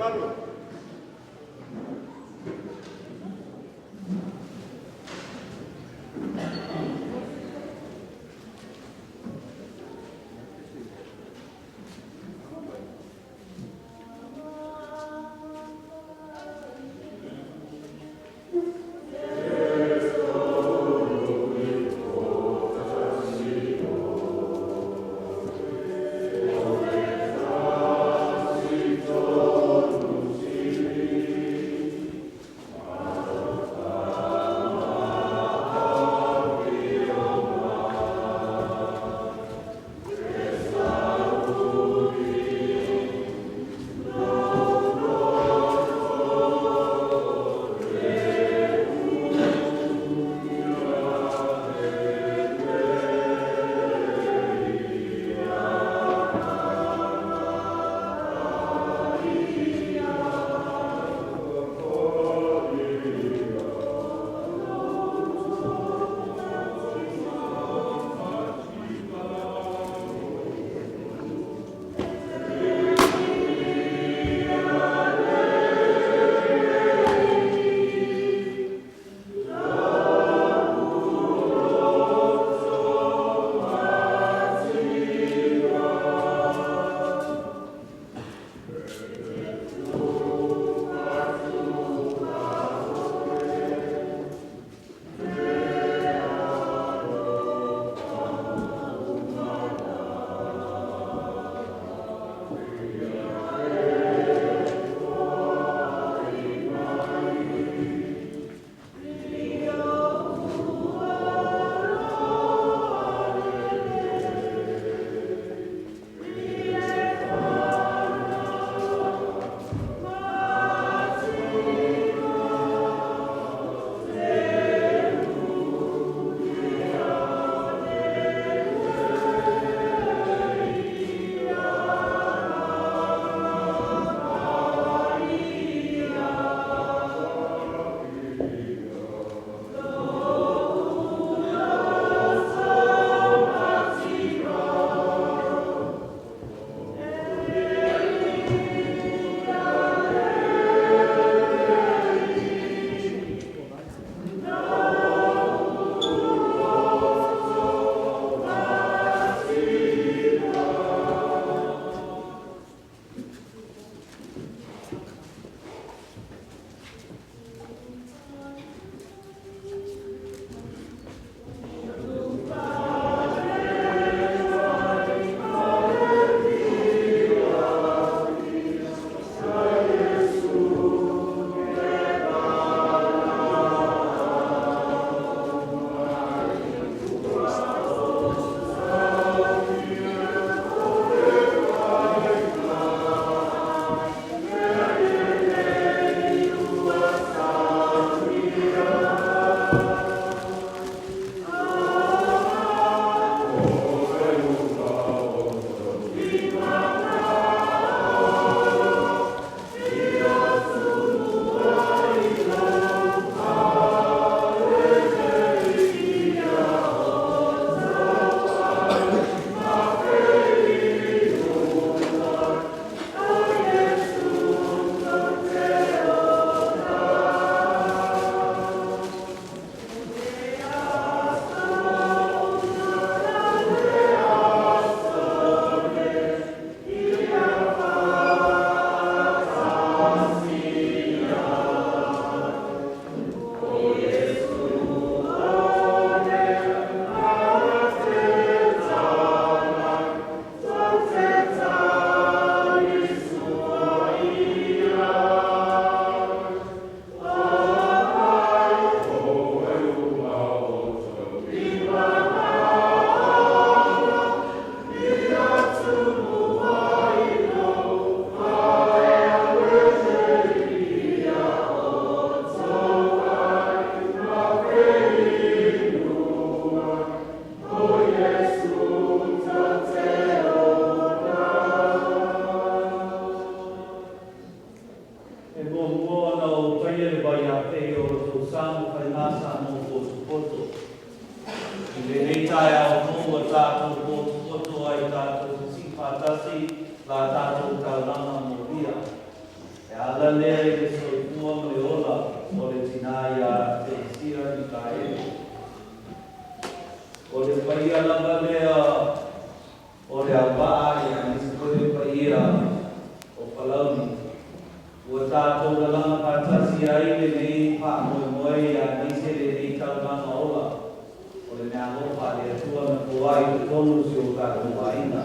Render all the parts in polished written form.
Latu. patasi la tātou kauranga mo ria. E ala lea ke soifua mo le ola o le tina ia Telesia Mikaele. O le paia lava lea o le awaa ia nisi koe paia o Palauni. Ua tātou lalanga patasi ai le nei pa Moimoi ia nisi le nei kauranga ola. O le mea ngopa le atua na kuai te tonu si o tātou waina.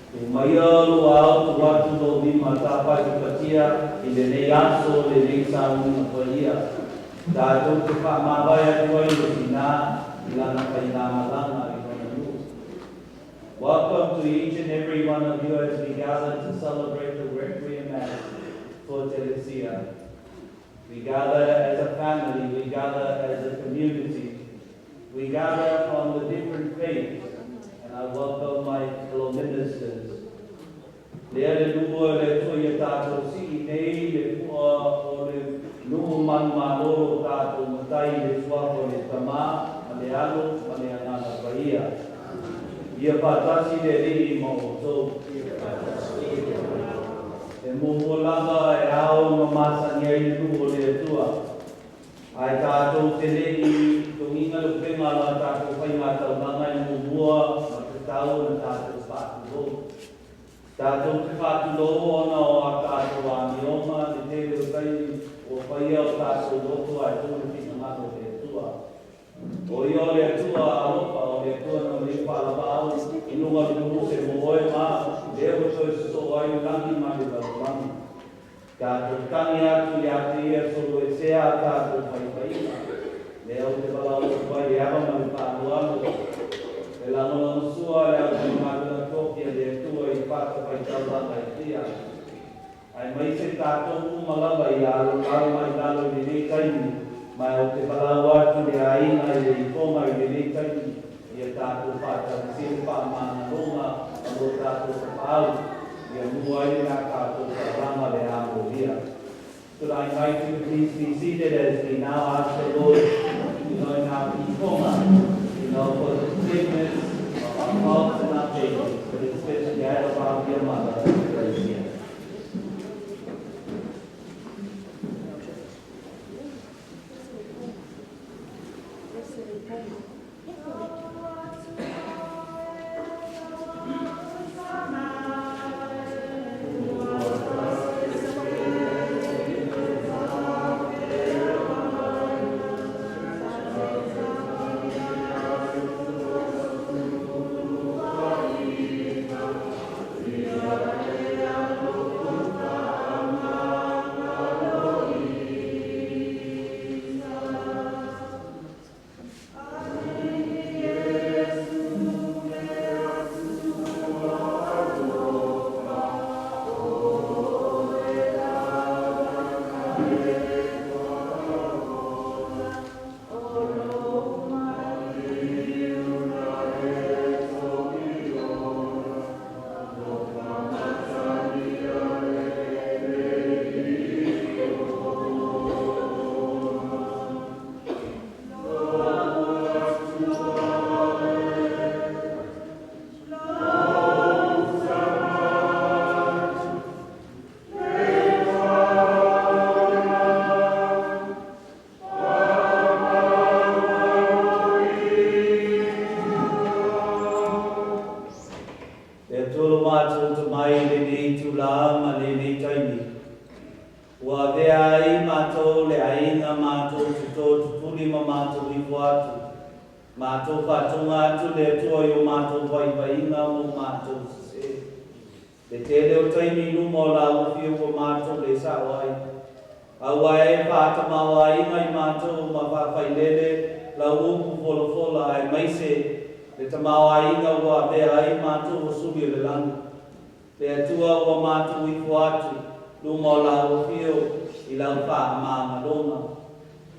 E mai alu au tu watu lo lima tāpai te patia i le nei aso le nei saunga paia. Tātou te wha mawai atu ai le tina i lana pai nā malanga i kona nu. Welcome to each and every one of you as we gather to celebrate the Requiem Mass for Telesia. We gather as a family, we gather as a community, we gather from the different faiths. I welcome my fellow ministers. Lea le lua le toia tātou si nei le fua o le nuu manmanoro tātou matai le suako le tamā, ma le alo, ma le anana paia. Ia patasi le rii ma o tō. E mumulanga e ao ma masani ai le nuu o le atua. Ai tātou te rii, tunginga le penga la tātou whaingatau nanga i mumua, tau na tātou whātulo. Tātou te whātulo ona o a tātou a mioma, te te reo kai o whaia o tātou loko ai tōne whina mato le atua. O i o le atua a lopa, o le atua na le whalapau, inunga le munu se moe mā, leo toi so ai ulangi mani laulangi. Tātou tangi atu i atu ia solo e sea tātou whaipaina. Leo te walau te whai e awa mani whānuano. E la nola sua le au te mātuna tōpia le atua i pāta pai tauranga i tia. Ai mai se tātou umalawa i alo mai lalo i nei kaini, mai o te walau atu le aina i le ikoma i le nei kaini, i a tātou pāta i se pā mana ronga, a lo tātou kapau, i a mua i ngā tātou tauranga le amo ria. Could I invite you to please be seated as we now ask the Lord to join our ikoma. For the statements of our thoughts and our faith, but especially that of our dear mother, Telesia.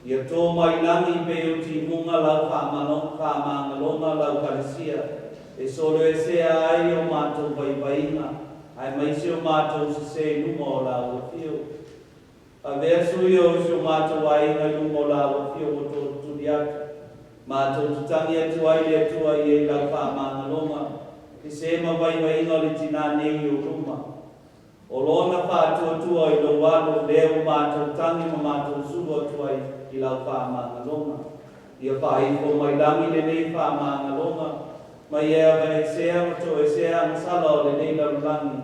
Ia tō mai langi pe o ti munga lau whāmangalonga lau Telesia. E soro e sea ai o mātou paipainga. Ai mai se o mātou se numa o lau o whio. A vea sui o se o mātou ainga numa o lau o whio o tō turi atu. Mātou tutangi atu ai le atua i e lau whāmangalonga. Ke se mawai inga le tina nei o ruma. O lona whātua i lo walo leo mātou tangi ma mātou sua tuai i lau whāmangalonga. Ia whaifo mai langi le nei whāmangalonga. Mai ea vai sea mato e sea masala o le nei larulangi.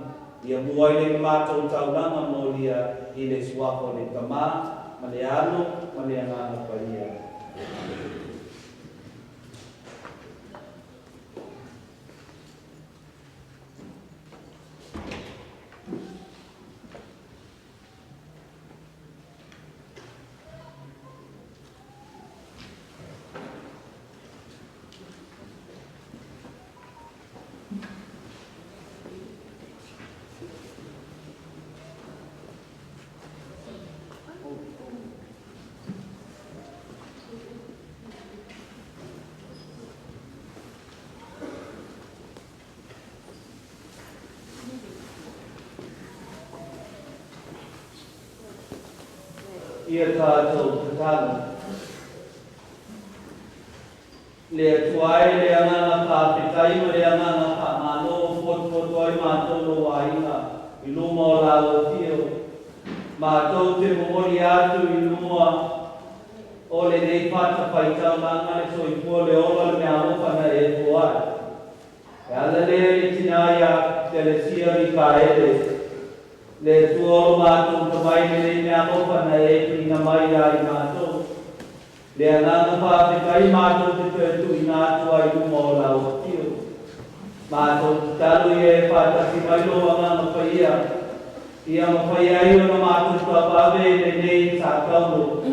Ia muai le mātou tauranga mo lia i le suako le tamā, ma le alo, ma le angana paia. Ia tātou te tala. Le tuai le angana pāpetai ma le angana pāmano fotu ai mātou lo waina i luma o lao tio. Mātou te momori atu i luma o le nei pata paitau langa le soifua le ola le mea opana e tuai. E ala le tina ia Telesia Mikaele. Le tuolo mātou tamai le mea opana e pina mai ai mātou. Le ananga whāpekai mātou te tuetu i nātu ai luma o lau tio. Mātou te talu i e whātaki mai lo anganga whaia. Ia mawhaia i ona mātou tuapawe le nei sa kauro.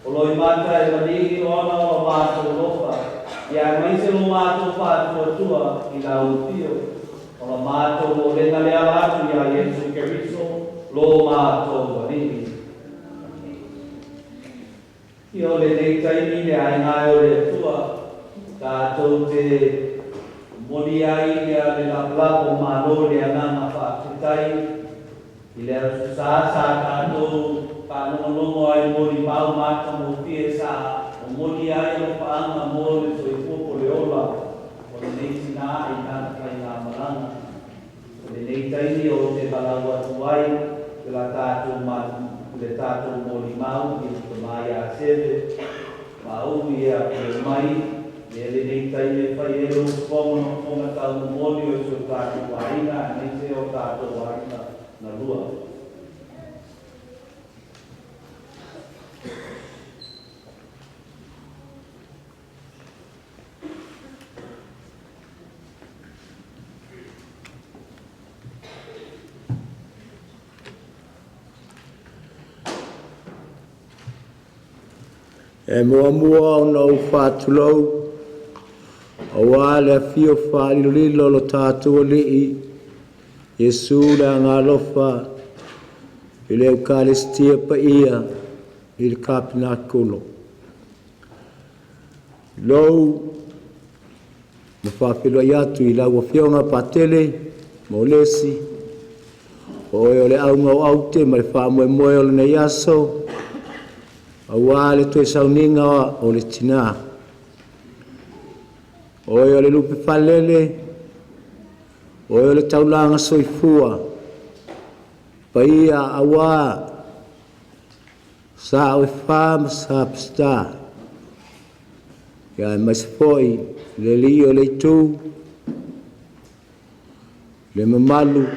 O loi mata e manigi ona o mātou lopa. Ia maise lo mātou whātua tua i lau tio. O mātou o renga lea atu ia Jesu Keriso lo mātou manigi. I o le nei taimi le aingai o le tua, tātou te moni ai ia le laplapo mālo le ananga whātutai, i le asusā sā tātou whanongonongo ai mori pau māta mo pie sā, o moni ai o whaanga mo le soifuopo le ola, o le nei tina i nāta kai ngā maranga. O le nei taimi o te walau atu ai, le la tātou mātu. Le tātou mōri mau i te mai a seve, mau i a kore mai, e le nei taime whai ero whongono whonga tau mōri o so tātou waina, nei se o tātou waina na lua. E mua o nau whātulau, o wāle a whio whālilo lo tātua lii, Jesu rea ngā lofa, i leo kārestia pa ia, i le kāpina kolo. Lou, ma whāwhilo i atu i lau a whionga pātele, mo lesi, o e o le aunga o aute, ma le whāmoe o le nei aso, Awa le toi sauninga o le tina. Oe o le lupe falele. Oe o le taulanga soifua. Paia awa. Sa o fam sa psta. Ya mas foi le li o le tu. Le mamalu.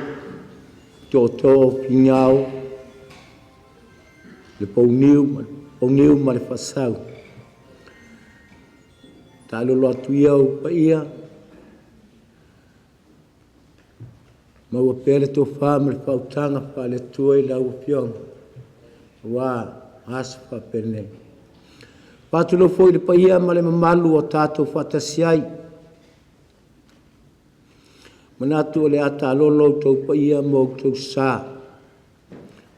Toto pingau. Le pauniu. O niu ma le whasau. Tā lolo atu iau pa ia. Maua pēle tō whāma le whautanga wha le tuai lau whiong. Wā, asa wha pēne. Pātu lo fōi le pa ia ma le mamalu o tātou whatasiai. Manatu o le ata lolo tō pa ia mo tō sā.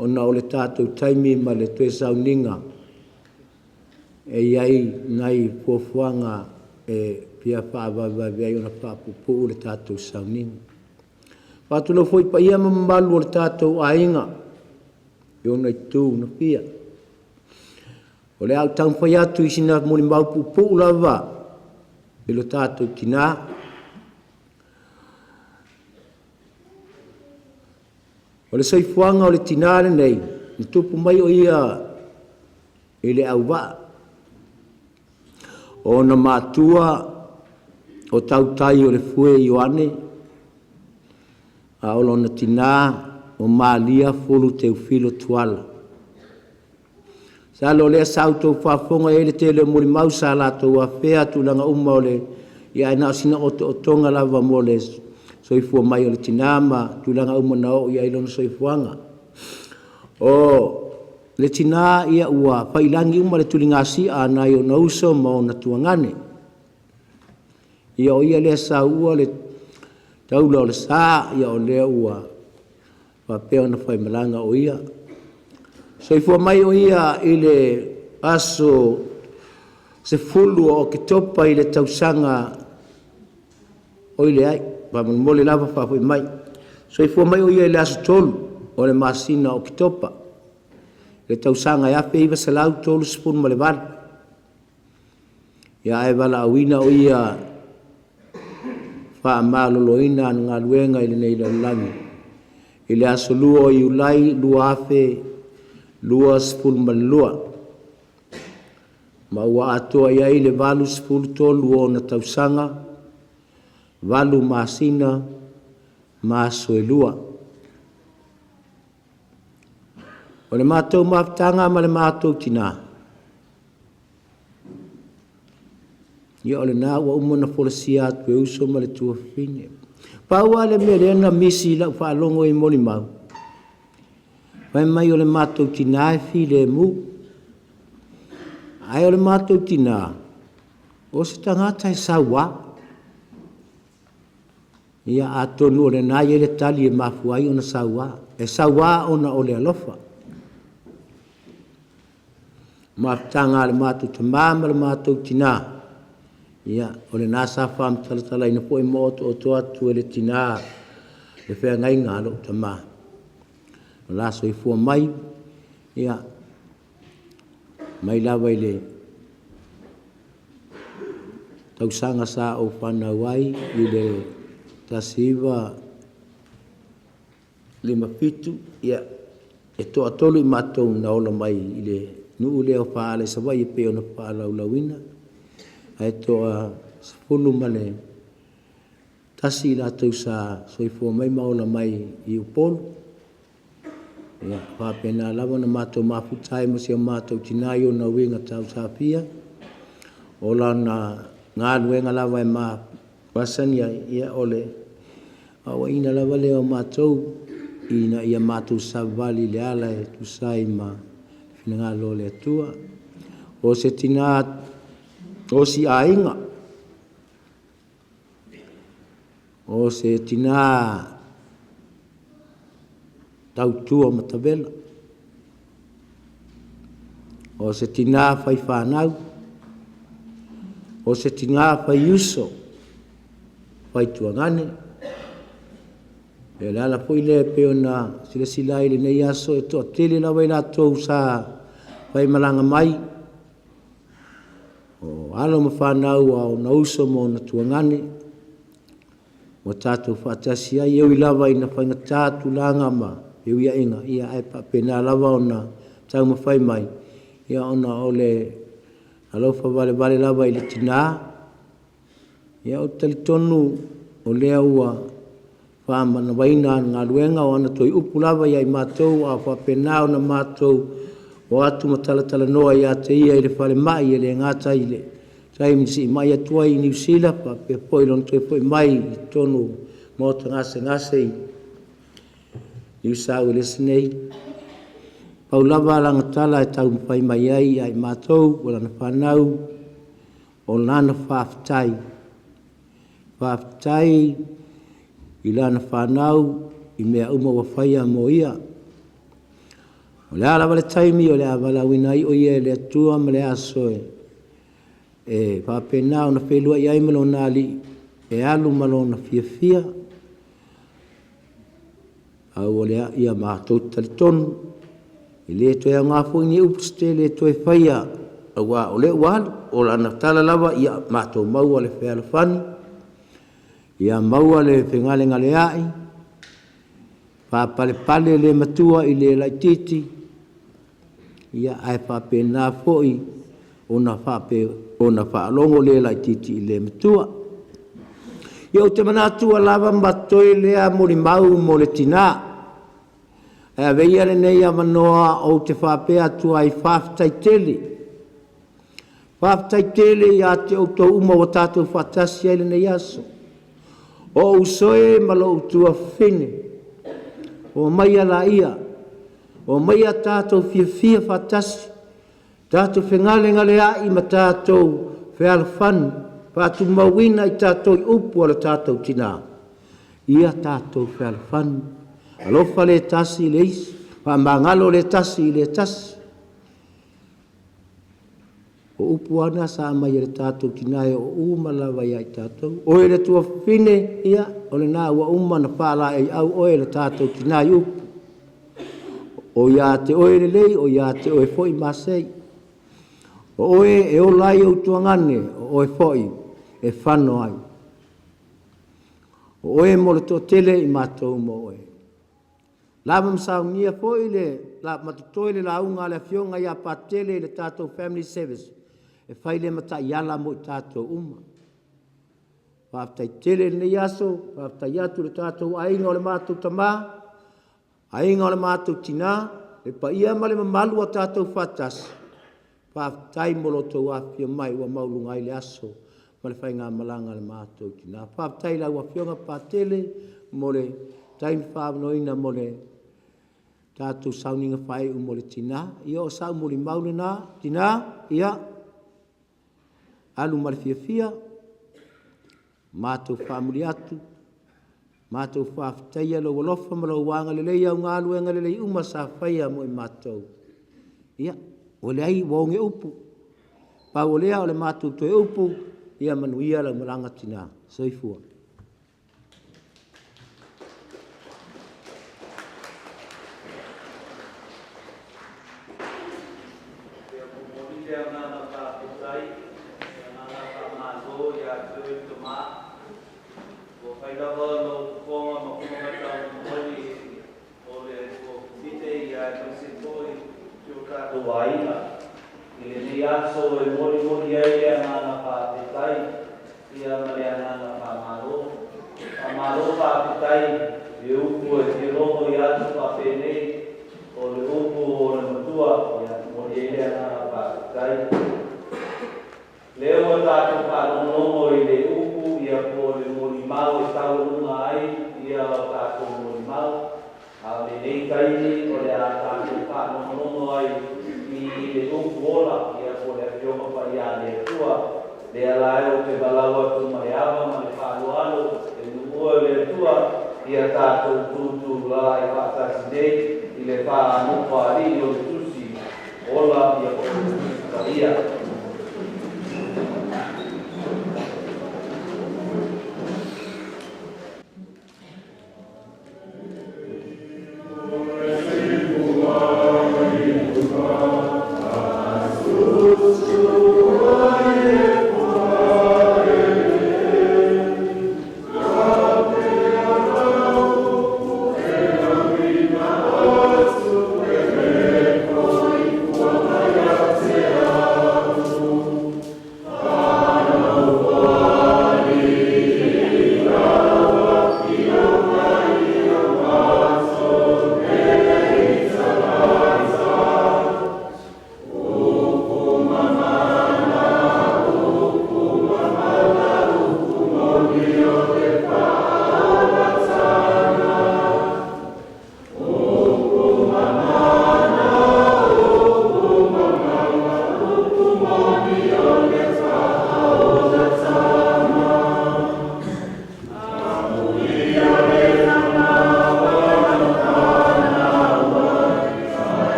O na o le tātou taimi ma le tue sauninga. E iai ngai fuafuanga e pia whaavavavei o na whaapupu le tātou sauninga. Whātulo foi pa ia mamalu o le tātou ainga. I ona i tū na pia. O le au tau whai atu i sina mori maupupu lava. I lo tātou tina. O le soifuanga o le tinare nei, ni tupu mai o ia i le au waa. O na mātua o tautai o le fue Ioane, a olo na tina o maalia fulu te ufilo tuala. Sa lo lea sautou whafonga e le te le muri mausa lato a fea tulanga uma o le ia ina sina o tonga lava mo le soifua mai o le tinama tulanga uma na o ia ilona soifuanga. O le tina ia ua whailangi uma le tulingasi a nai o nauso ma o na tuangane. Ia o ia lea sa ua le taula o le saa ia o lea ua wapea na whaimalanga o ia. Soifua mai o ia i le aso se fulu o ke topa i le tausanga o i le ai. Mole lava whapui mai. Soifua mai o ia i le aso tolu o le masina o ke topa. Le tausanga ia pe iwa salau tolu sipunu ma le vale. Ia e wala awina o ia wha maloloina ngā luenga i le nei langi. I le aso lua o i ulai, lua afe, lua sipulu ma le lua. Ma ua atoa ia i le valu sipulu tolu o na tausanga, valu masina, maso e lua. O le mātou maftanga ma le mātou tina. Ia o le nā ua umana folasia atu e uso ma le tua fine. Paua le mea le ana misi lau whaalongo i moli mau. Vai mai o le mātou tina e fi le mu. Ai o le mātou tina. O se tangata e sawa. Ia atonu o le nai e le tali e mafuai o na sawa. E sawa o na o le alofa. Maftanga le mātou tamama le mātou tina. Ia, o le nasa whaam talatala ina po e moto o toa tu e le tina. Le whea ngai ngalo tama. O laso i fua mai. Ia, mai lawa i le tausanga sa o whanawai i le tasiva lima fitu. Ia, e toa tolu i matou na ola mai i le nuu leo whaale sa wai e peo na whaala ulawina. Ai toa sepulu male tasi latou sa soifua mai maola mai i upolu. Ia, whapena lawa na mātou mafutai mo sia mātou tinai o na winga tau sāpia. Ola na ngā luenga lawa e mā wasani ia ole. Awa ina lawa leo mātou ina ia mātou savali le ala e tusai ma fina ngā lo le atua. O se tina o si ainga. O se tina tau tua matavela. O se tina fai whanau. O se tina fai uso. Fai tuangane. E le ala pui le peo na sila sila ili nei aso e toa tele la waila tau sa fai malanga mai. O alo ma whanau au na uso mo na tuangane. Mo tātou whaatasia i ewi lawa i na whainga tātu langa ma. Iu ia inga, ia ai pēnā lawa o na tau ma whai mai. Ia ona o le alofa vale vale lawa i le tina. Ia o talitonu o lea ua whaama na waina ngā luenga o ana toi upu lawa ia i mātou a whapena o na mātou o atu matalatala noa ia te ia i le whale mai i le ngāta i le taimisi i mai atua i New Zealand pa pe poi lon toi poi mai i tonu mota ngase i usau i lesinei Paula langa tala e tau mwhai mai ai ai mātou o lana whanau o lana whaftai i lana whanau i mea uma wa whaia mo ia. O le ala wale taimi o le awala winai o ia le atua ma le aso e whapena o na whelua i ai malo nali e alu malo na fia au o le ia mātou talitonu i le toi a ngāfo i ni upste le toi whaia awa o le ualu o lana tala lawa ia mātou maua le whea lefani ia maua le whengale ngale ai Whapale le matua i le laititi. Ia ai whapena fo'i ona whaalongo le laititi i le matua. Ia o te manatua lava matoi lea mo li mau mo le tina. E veia le nei a manoa o te whapea tua i whaftaitele. Whaftaitele ia te o tau uma o tātou whatasi ai le nei aso. O usoe malo utua whine. O mai ala ia. O mai a tātou fia whatasi. Tātou whengalenga lea i ma tātou whealwhanu. Pātu mawina i tātou i upu ala tātou tina. Ia tātou whealwhanu. Alofa le tasi i le isi. Mangalo le tasi i le tasi. O upu ana sa mai le tātou tina e o umalawa ia i tātou. Oe le tua whine ia. O le nā ua uma na whala e au oe le tātou tina i upu. O ia te oe le lei, o ia te oe foi masei. O oe e o lai o tuangane, o oe foi. E whano ai. O oe mo le tō tele i mātou mo oe. Lava msau nia foi le, la matutoi le launga le fionga ia patele le tātou family service. E whai le mata iala mo i tātou uma. Whaftai tele le yaso, whaftai atu le tātou ainga o le mātou tamā, ainga o le mātou tina, le pa ia ma le mamalu a tātou whatas. Whaftai molo tau awhia mai ua maulunga i le aso. Ma le whai ngā malanga le mātou tina. Whaftai la ua fionga pātele mo le taimi whaamanoina mo le tātou sauninga whai u mo le tina. Ia o sau mo le maulina tina. Ia. Alu ma le fia. Mātou whaamuri atu. Mātou whaftai alo walofa ma lau wanga le leia o ngā luenga le lei uma sa whaia mo i mātou. Ia. O le ai wonge upu. Pa o lea o le mātou toe upu. Ia manuia la maranga tina. Soifua.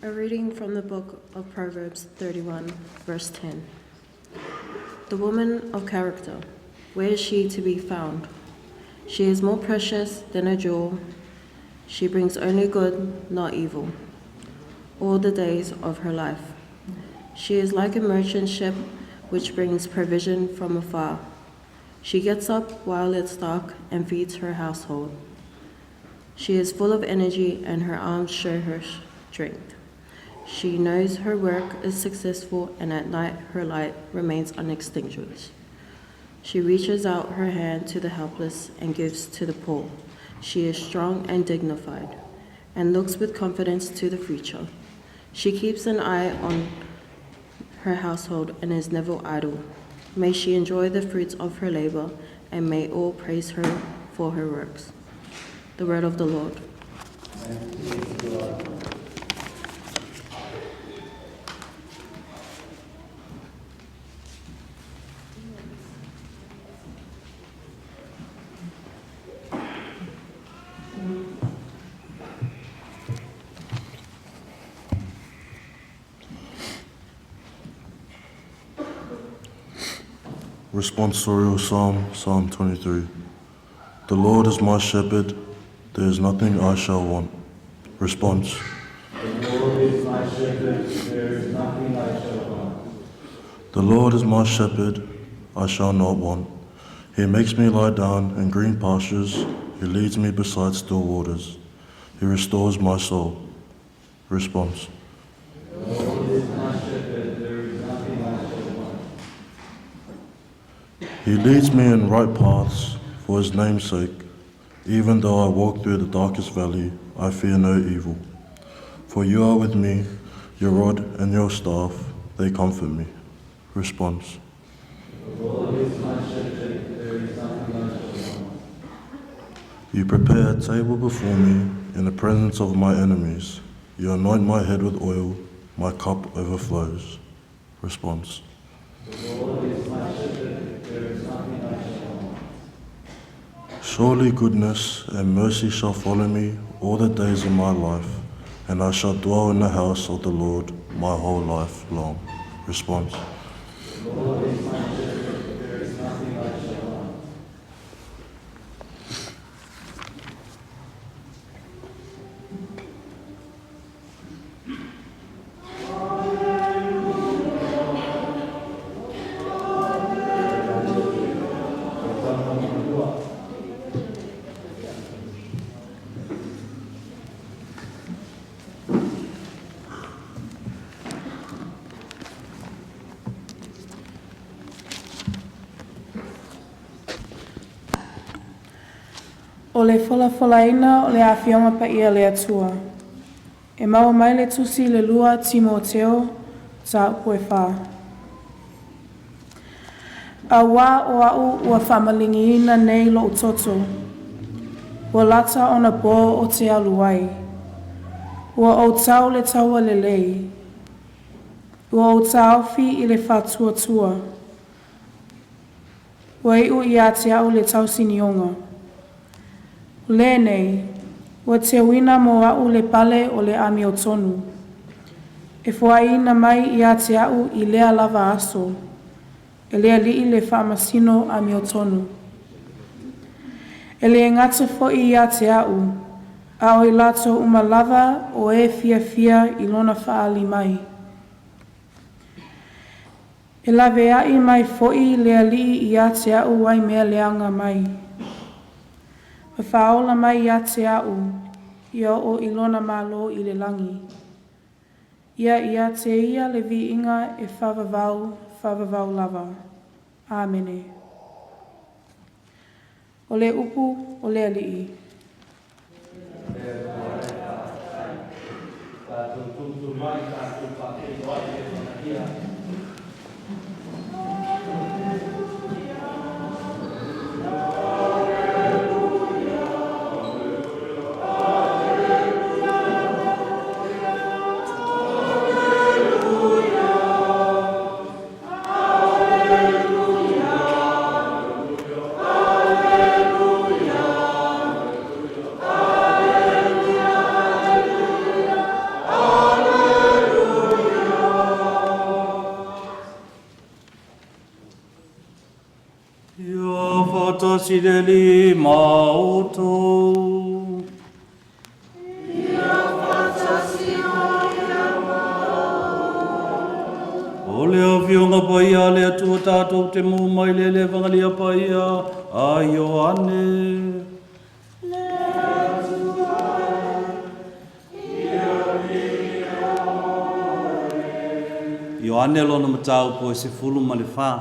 A reading from the book of Proverbs 31, verse 10. The woman of character, where is she to be found? She is more precious than a jewel. She brings only good, not evil, all the days of her life. She is like a merchant ship which brings provision from afar. She gets up while it's dark and feeds her household. She is full of energy and her arms show her strength. She knows her work is successful, and at night her light remains unextinguished. She reaches out her hand to the helpless and gives to the poor. She is strong and dignified, and looks with confidence to the future. She keeps an eye on her household and is never idle. May she enjoy the fruits of her labor, and may all praise her for her works. The word of the Lord. Responsorial Psalm, Psalm 23. The Lord is my shepherd, there is nothing I shall want. Response. The Lord is my shepherd, there is nothing I shall want. The Lord is my shepherd, I shall not want. He makes me lie down in green pastures, he leads me beside still waters. He restores my soul. Response. The Lord is my shepherd, there is nothing I shall want. He leads me in right paths for his name's sake. Even though I walk through the darkest valley, I fear no evil. For you are with me, your rod and your staff, they comfort me. Response. The Lord is my shepherd, there is nothing I shall want. You prepare a table before me in the presence of my enemies. You anoint my head with oil, my cup overflows. Response. The Lord is my shepherd, there is nothing I shall want. Surely goodness and mercy shall follow me all the days of my life, and I shall dwell in the house of the Lord my whole life long. Response. The Lord is my shepherd, there is nothing I shall want. O le whalawhalaina o le awhionga pa ia le atua. E maua mai le tusi le lua Timoteo ta ue wha. A wā o au ua whamalingiina nei lo utoto. Ua lata ona bō o te aluai. Ua o tau le taua le lei. Ua o tauwhi i le whatuatua. Ua iu i a te au le tausinionga. Lēnei, ua te wina mo au le pale o le ami o tonu. E whaina mai i a te au i lea lava aso. E lea li le whaamasino ami o tonu. E lea ngata fo i a te au. A o i lato uma lava o e fia fia i lona whaali mai. E lawe ai mai fo i lea li i a te au wai mea leanga mai. E whaola mai i a te au, ia o ilona malo i le langi. Ia i a te ia le vi inga e whawavau lava. Āmene. O le upu, o le alii. sireli mauto. O leo fionga paia lea tua tātou te Moimoi le vangalia paia a Ioane. Ioane lona matau po se fulu ma le wha.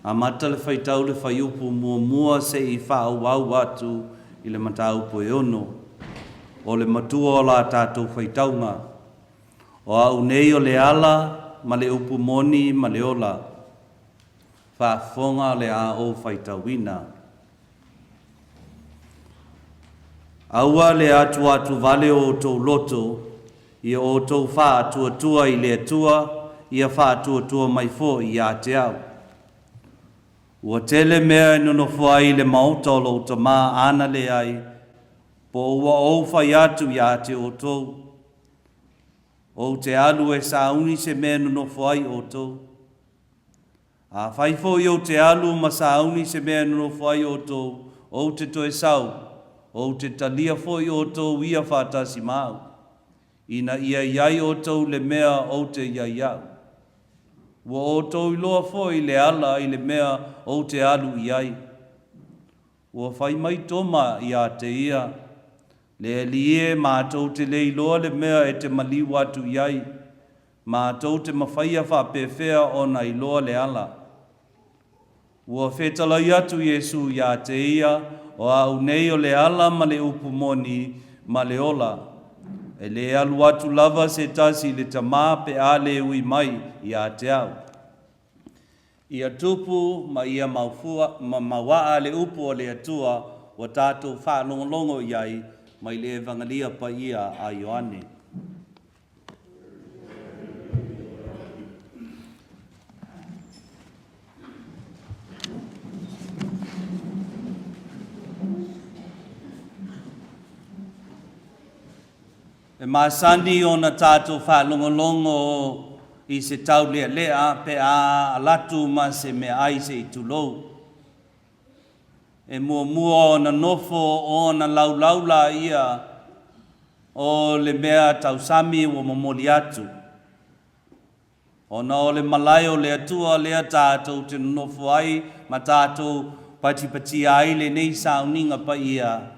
A mata le whaitau le whaiupu mua se i wha au atu i le matau po e ono. O le matua o la tātou whaitaunga. O au nei o le ala ma le upu moni ma le ola. Whaafonga le a o whaitauina. Aua le atu vale o tau loto, ia o tau wha atua i le atua, ia wha atua mai fo i a te au. Ua tele mea nono fua i le mautolo ta maa ana le ai, po ua o whai atu i a te o tau. O te alu e sauni se mea nono fua i o tau. A whaifo i o te alu ma sauni se mea nono fua i o tau, o te toe sau, o te talia fo i o tau ia whatasi mau. Ina ia iai o tau le mea o te iai au. Ua o tau iloa fo i le ala i le mea o te alu iai. Ua whai mai toma i a te ia. Le lie mātou te le iloa le mea e te mali watu iai. Mātou te mawhaia whapewhea o na iloa le ala. Ua whetalai atu Iesu i a te ia o au nei o le ala ma le upumoni ma le ola. E le alu atu lava se tasi le tamā pe a le ui mai i a te au. Ia tupu ma ia mawaa le upu o le atua wa tātou whaalongolongo iai mai le evangelia pa ia a Ioane. E masani o na tātou whaalongolongo i se tau lea pe a Latu ma se me ai se i tulou. E mua o na nofo o na laulaula ia o le mea tausami o momoli atu. O na o le malai o le atua lea tātou te nofo ai ma tātou pati ai le nei sauninga pa ia.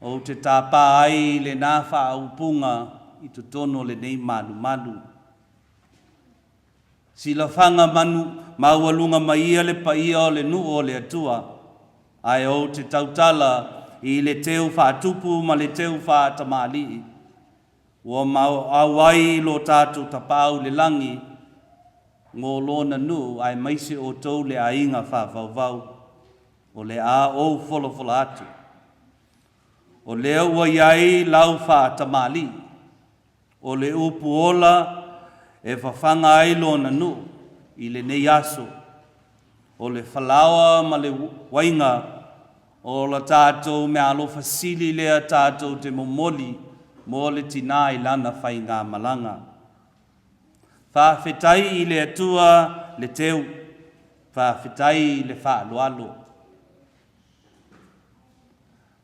O te tāpā ai le nā whaupunga i te tono le nei malu. Sila whanga manu maualunga mai ia le pa ia o le nu o le atua. Ai o te tautala i le teu whatupu ma le teu whatamali. Ua mau awai lo tātou tapau le langi. Ngō lona nu ai maise o tau le ainga whawau. O le a o wholofola atu. O lea ua iai lau whaatamali. O le upu ola e whawhanga ai lona nu i le nei aso. O le whalawa ma le wainga o la tātou me alofa sili lea tātou te momoli mo le tina i lana whainga malanga. Whawhetai i le atua le teu, whawhetai i le whaalualo.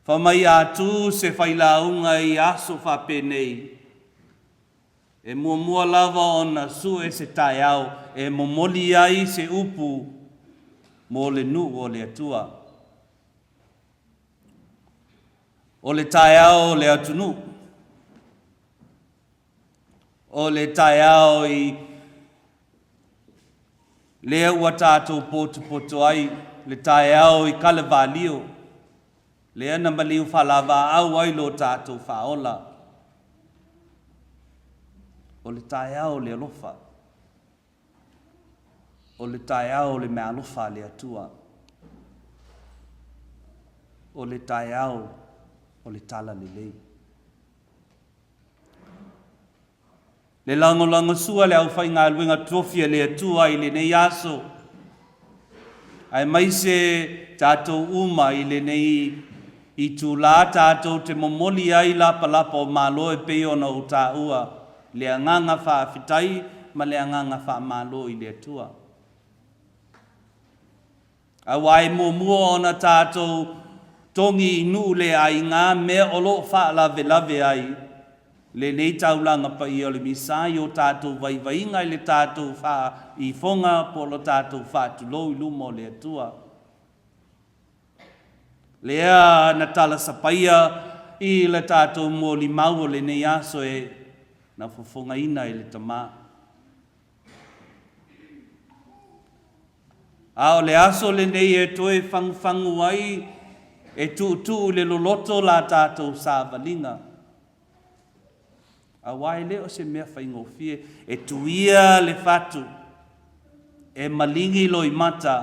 Whamai atu se whailaunga i aso whapenei. E mua lava o na su e se tai au, e momoli ai se upu mo le nu o le atua. O le tai au le atunu. O le tai au i lea ua tātou poto ai, le tai au i kalavalio. Lea na maliu whalava au ai lo tātou whaola. O le tai au le alofa. O le tai au le mea alofa le atua. O le tai au o le tala le lei. Le lango sua le au whai ngā luenga trofia le atua i le nei aso. Ai mai se tātou uma i le nei i tū la tātou te momoli ai lapa o malo e peo na o tā ua. Le anganga whaafitai ma le anganga whaamalo i le atua. A wai mua ona tātou tongi inu le ai ngā mea olo wha lave ai. Le nei taulanga pa i o le misai o tātou vai ngai le tātou wha i fonga po lo tātou wha tu lo i lumo le atua. Lea na tala sapaia i le tātou mo li mau le nei aso e na fofonga ina i le tamaa. Ao le aso le nei e toe fangu ai e tu le loloto la tātou sāwalinga. A wai leo se mea whaingofie e tuia le fatu e malingi loi mata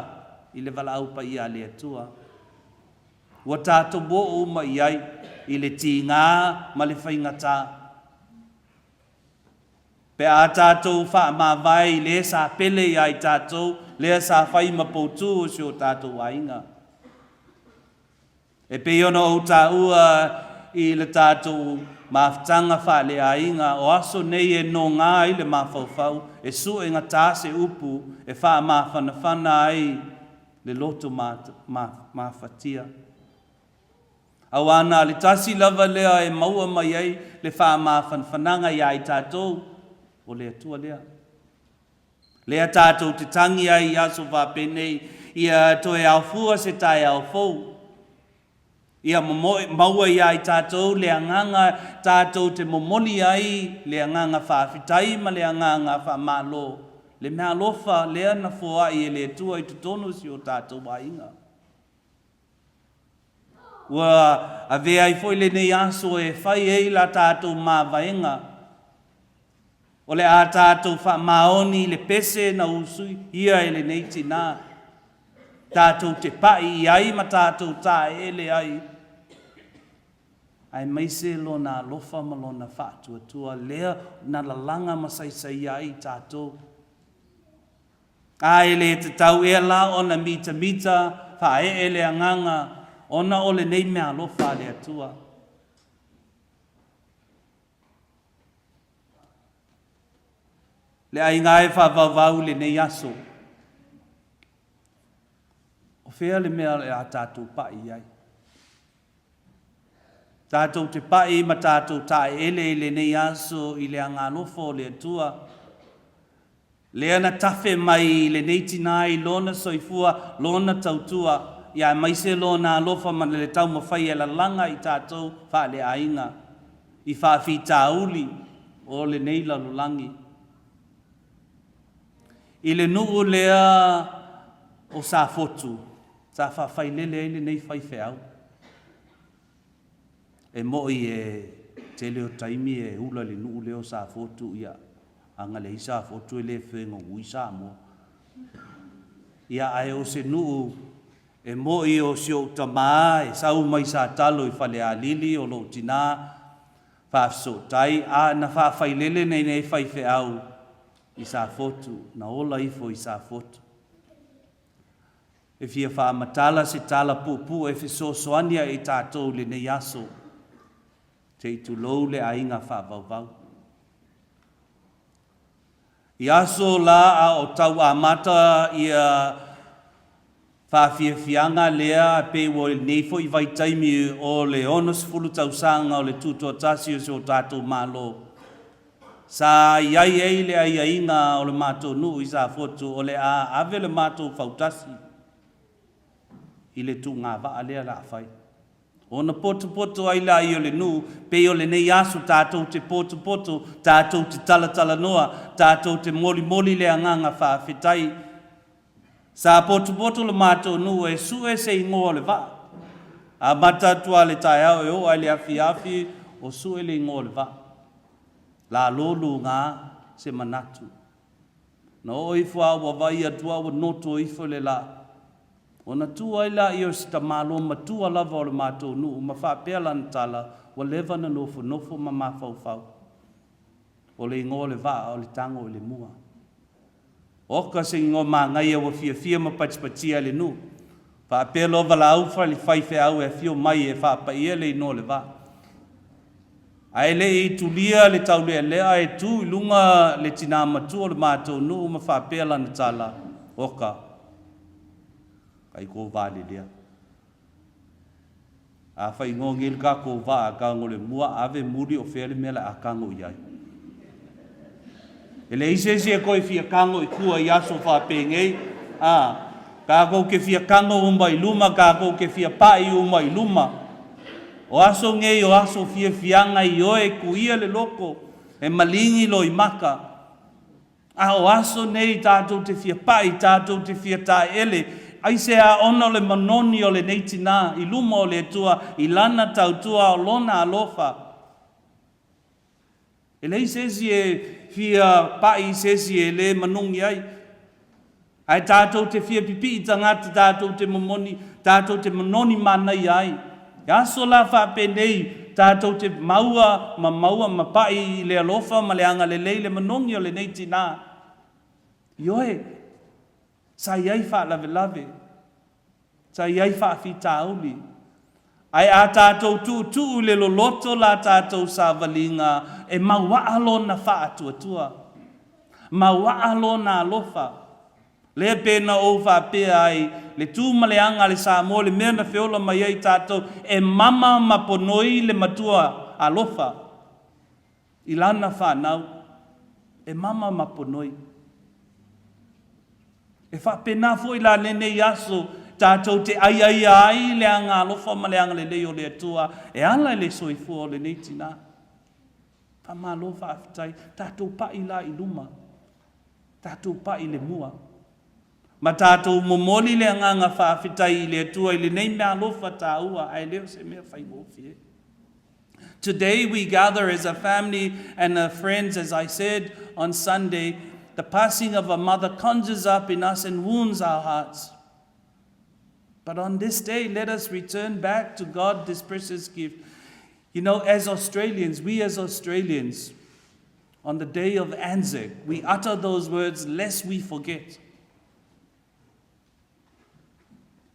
i le wala aupa ia le atua. Wa tātou bo uma iai i le tīngā ma le whaingata. Pe a tātou wha ma vai le sa pele iai tātou lea sa whai ma poutu o si o tātou wainga. E pe ono o tā ua i le tātou maftanga wha le ainga o aso nei e no ngā i le mawhauwhau e su e ngā tāse upu e wha mawhanawhana ai le loto mawhatia. Awana le tasi lava lea e maua mai ai le wha mawhanawhananga i ai tātou o le atua lea. Lea tātou te tangi ai i aso whapenei ia toe au fua se tai au fau. Ia maua i ai tātou le anganga tātou te momoni ai le anganga whawhitai ma le anganga whamalo. Le mea lofa lea na fua i le tua i tutonu si o tātou wainga. Ua a vea i foi le nei aso e whai ei la tātou mā vaenga. O le a tātou wha maoni le pese na usui ia e le nei tina. Tātou te pai i ai ma tātou tā ele ai. Ai maise lo na lofa ma lo na whātua tua lea na lalanga masaisai ai tātou. Ai le te tau e la o na mita wha e le anganga ona o le nei mea lofa le atua. Le ai ngai whavavau le nei aso. O whea le mea le a tātou pai ai. Tātou te pai ma tātou tae ele le nei aso i le anganofo le atua. Lea na tafe mai le nei tinai lona soifua lona tautua. Ia maise lona alofa ma le tau mawhai e la langa i tātou wha le ainga. I whawhi tāuli o le nei lalulangi. I le nuu lea o sa fotu, sa whawhai lele ele nei whai whiau. E moi e te leo taimi e ula le nuu leo sa fotu ia. Anga le isa fotu e le whenga ui sa mo. Ia ai o se nuu e moi o si o tamaa e sau mai sa talo i whale a lili o lo tina. Whafso tai a na whawhai lele nei nei whai whiau. I sa fotu, na ola ifo i sa fotu. E fia wha matala se tala pupu e fiso soania i tātou le nei aso. Te itu lou le ainga wha vau. I aso la a o tau a mata i a wha fianga lea pe wo neifo i vai taimi o le onos fulu tausanga o le tutoa tasi o se o tātou malo. Sa iai ei le ai ainga o le mātou nuu i sa fotu o le a ave le mātou fautasi. I le tu ngā waa lea la whai. O na poto ai la i o le nuu, pe o le nei asu tātou te poto, tātou te tala noa, tātou te moli le anganga whawhitai. Sa poto le mātou nuu e su e se ingoa le waa. A matatua le tai au e o ai le afi o su e le ingoa le waa. La lolu ngā se manatu. Na o ifo a wawai atua wa noto ifo le la. O na tua ila i o sita malo matua lava o le mātou nuu. Ma wha pēla na tala wa lewa na nofo ma mawhau. O le ingo le waa o le tango o le mua. Oka se ingo ma ngai wa fia ma pachipatia le nuu. Wha pēla o wala aufa li whaife au e fio mai e wha pa ia le ino le waa. Ai le i tulia le tau lea e tu i lunga le tina matua le mātou nuu ma whapela na tala oka. kai ko vale dia a fai ngongil ka ko va ka ngole mua ave muri o fele mela a ka ngo yai ele ise se ko fia ka ngo ku ya so fa pengei ka ko ke fia ka ngo mai luma ka ko ke fia pai u mai luma o aso ngei o aso fia fianga i oe ku ia le loko e malingi lo i maka a o aso nei tātou te fia pai tātou te fia tā ele ai se a ona le manoni o le neitina i luma o le tua i lana tautua o lona alofa e lei sesi e fia pai sesi e le manungi ai tātou te fia pipi i tangata tātou te momoni tātou te manoni mana ai ya so la fa pendei tātou te maua ma pai le alofa ma le anga le le manongi o le neitina ioe sa iai fa lave sa iai fa fitauli ai a tātou tu le loloto la tātou sa valinga e maua alona fa atua maua alona alofa le pena o fa pe ai le tu maleanga le sa mo le mena feola mai ai tātou e mama maponoi le matua alofa ilana fa nau e mama maponoi e fa pena foi la nene yaso tātou te ai le anga alofa ma le anga le leo le atua e ala le soifua o le neitina pa malofa afitai tātou pa ila i luma tātou pa i le mua ma tātou momoli le anga fa afitai le atua i le nei mea alofa tāua ai leo se mea fai mofie. Today we gather as a family and friends, as I said on Sunday. The passing of a mother conjures up in us and wounds our hearts. But on this day, let us return back to God this precious gift. You know, as Australians, on the day of Anzac, we utter those words, lest we forget.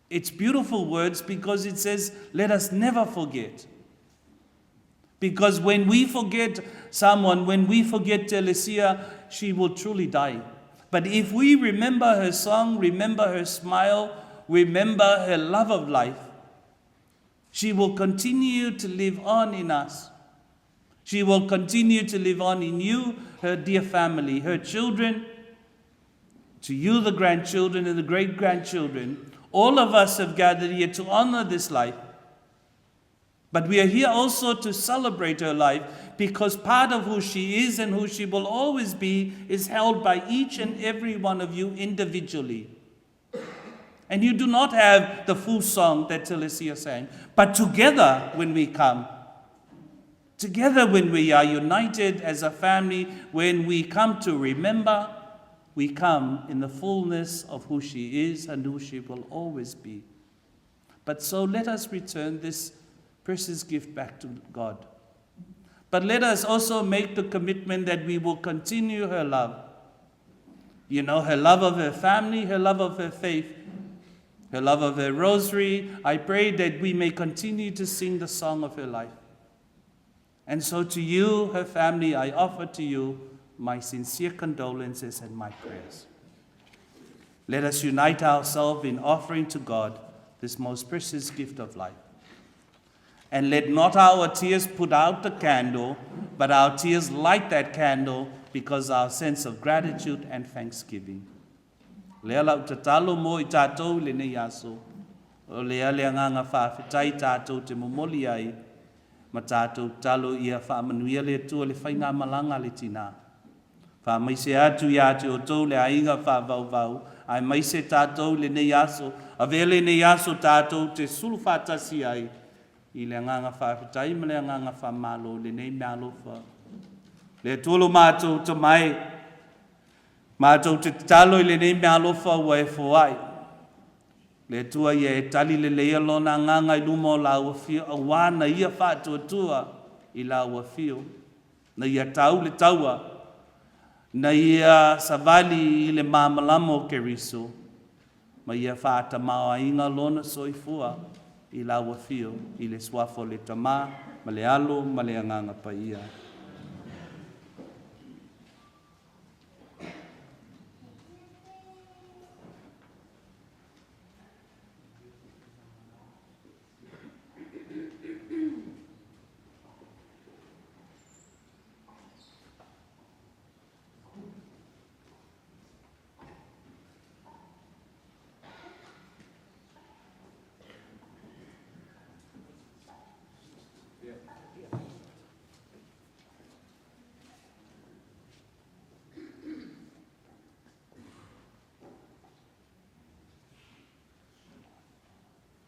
It's beautiful words because it says, let us never forget. Because when we forget someone, when we forget Telesia, she will truly die. But if we remember her song, remember her smile, remember her love of life, she will continue to live on in us. She will continue to live on in you, her dear family, her children, to you, the grandchildren and the great-grandchildren. All of us have gathered here to honor this life. But we are here also to celebrate her life because part of who she is and who she will always be is held by each and every one of you individually. And you do not have the full song that Telesia sang. But together when we come, together when we are united as a family, when we come to remember, we come in the fullness of who she is and who she will always be. But so let us return this precious gift back to God. But let us also make the commitment that we will continue her love. You know, her love of her family, her love of her faith, her love of her rosary. I pray that we may continue to sing the song of her life. And so to you, her family, I offer to you my sincere condolences and my prayers. Let us unite ourselves in offering to God this most precious gift of life. And let not our tears put out the candle, but our tears light that candle because our sense of gratitude and thanksgiving. Lea lau te talo mo I tātou le nei aso. O lea lea nganga whawhitai tātou te momoli ai. Ma tātou talo ia whaamanuia le tua le whainga malanga le tina. Whaamaise atu ia te o tau le ainga whaavauvau. Ai maise tātou le nei aso. A vele nei aso tātou te sulu whatasi ai. I le nganga whawhitai ma le nganga whamalo le nei mea lofa. Le tolo mātou te mai. Mātou te talo I le nei mea lofa ua e whoai. Le tua ia e tali le leia lona nganga I luma o la ua fio. A wana ia whātua tua I la ua fio. Na ia tau le taua. Na ia savali I le māmalamo ke riso. Ma ia whāta maua inga lona soifua. I la ua fio, I le swafo le tamā, ma le alo, ma le anganga pa ia.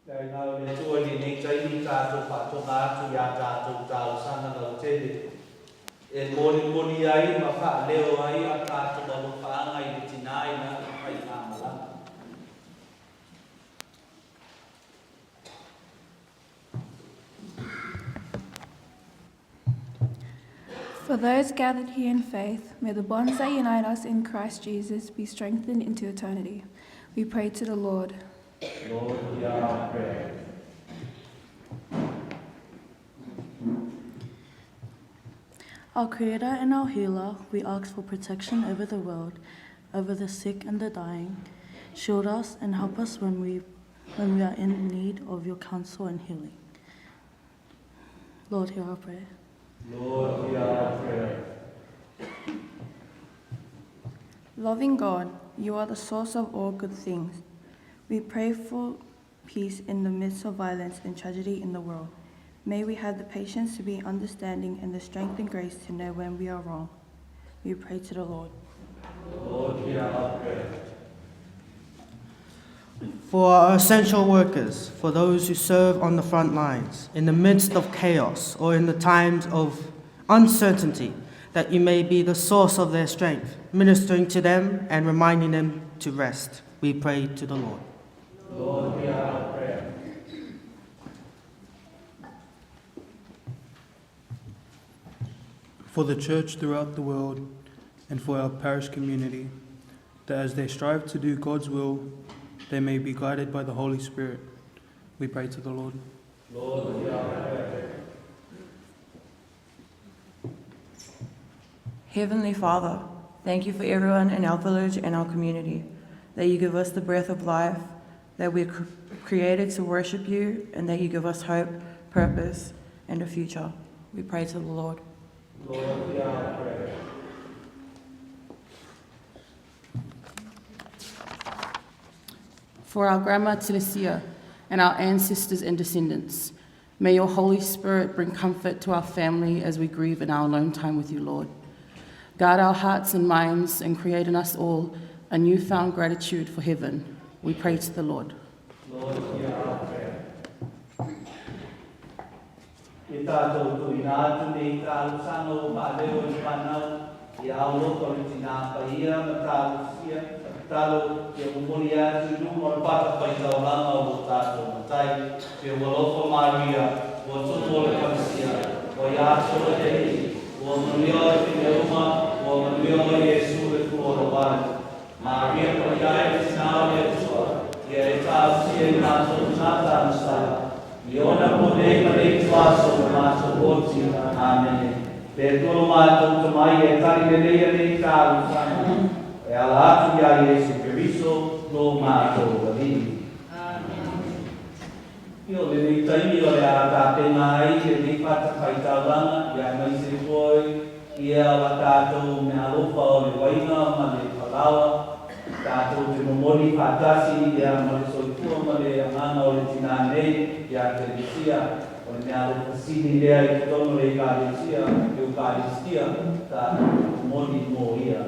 Dai nau le tua ni nei tai ni tātou whātonga atu ia tātou tāu sana nau tele. E moni ai ma wha leo ai a tātou nau whaanga i te tinai na i whai ngā malanga. For those gathered here in faith, may the bonds that unite us in Christ Jesus be strengthened into eternity. We pray to the Lord. Lord, hear our prayer. Our Creator and our Healer, we ask for protection over the world, over the sick and the dying. Shield us and help us when we are in need of your counsel and healing. Lord, hear our prayer. Lord, hear our prayer. Loving God, you are the source of all good things. We pray for peace in the midst of violence and tragedy in the world. May we have the patience to be understanding and the strength and grace to know when we are wrong. We pray to the Lord. Lord, hear our prayer. For our essential workers, for those who serve on the front lines, in the midst of chaos or in the times of uncertainty, that you may be the source of their strength, ministering to them and reminding them to rest. We pray to the Lord. Lord, hear our prayer. For the church throughout the world and for our parish community, that as they strive to do God's will, they may be guided by the Holy Spirit. We pray to the Lord. Lord, hear our prayer. Heavenly Father, thank you for everyone in our village and our community, that you give us the breath of life, that we're created to worship you, and that you give us hope, purpose, and a future. We pray to the Lord. Lord, hear our prayer. For our grandma Telesia and our ancestors and descendants, may your Holy Spirit bring comfort to our family as we grieve in our alone time with you, Lord. Guard our hearts and minds and create in us all a newfound gratitude for heaven. We pray to the Lord. Lord, hear our prayer. E tātou tuina atu nei tālu sanga o pāleo i whanau, i auroko i tina paia, ma tālu sia, tālu i umuri atu numa o pata pai tauranga o tātou matai, te walofo Maria, o tutu o le kamisia, o Iaso e Hei, o Maria o te neuma, o Maria o Yesu e kuoro wani. Maria o iai te sinau e tua, i e tālu sia i mātou nata anasala. Iona mo nei marei tuaso o mātou oti. Amen. Pe tolo mātou tamai e tari leia nei tālu sana. E ala atu ia Yesu Keriso no mātou walini. Amen. Io le nei taimi o le a tāpenga ai e nei pata whaitauranga ia mai se poi ia la tātou me alofa o le wainga ma le palawa. Tātou te momori whātasi ia ma le soifua ma le anganga o le tina nei ia Telesia, o le mea rupasini lea i te tono le Eukaristia, tā momori mō ia.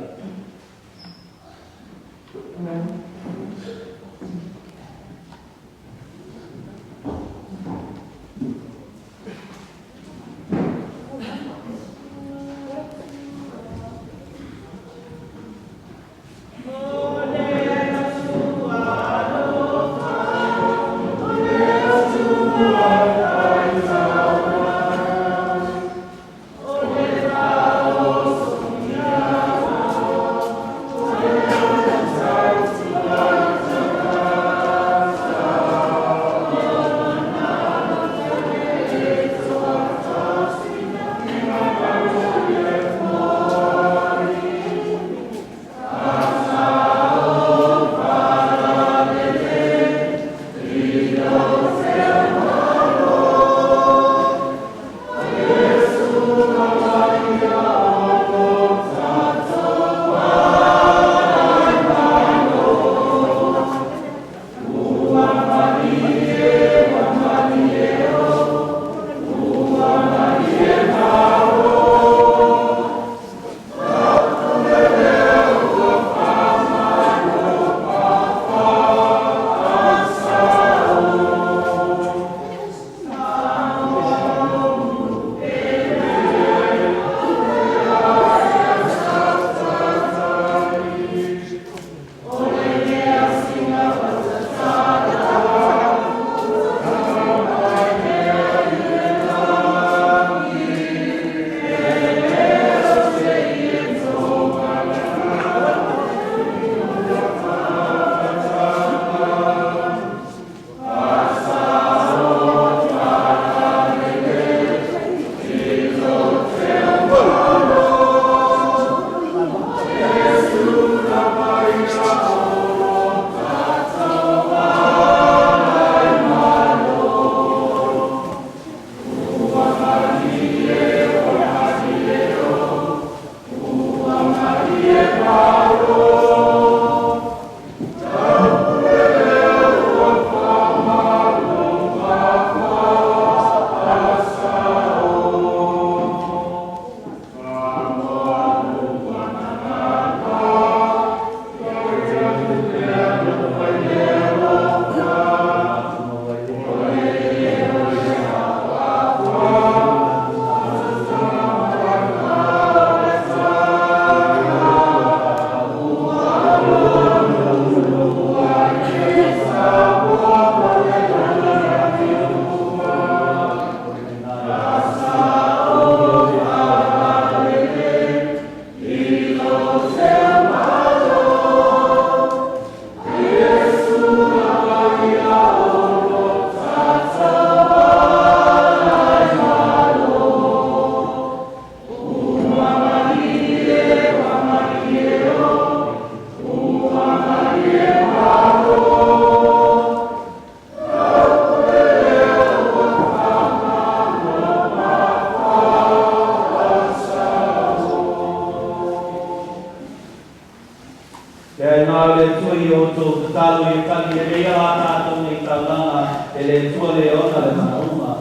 talo i tali e lea a tātou nei taulanga e le tua le ona le mana uma.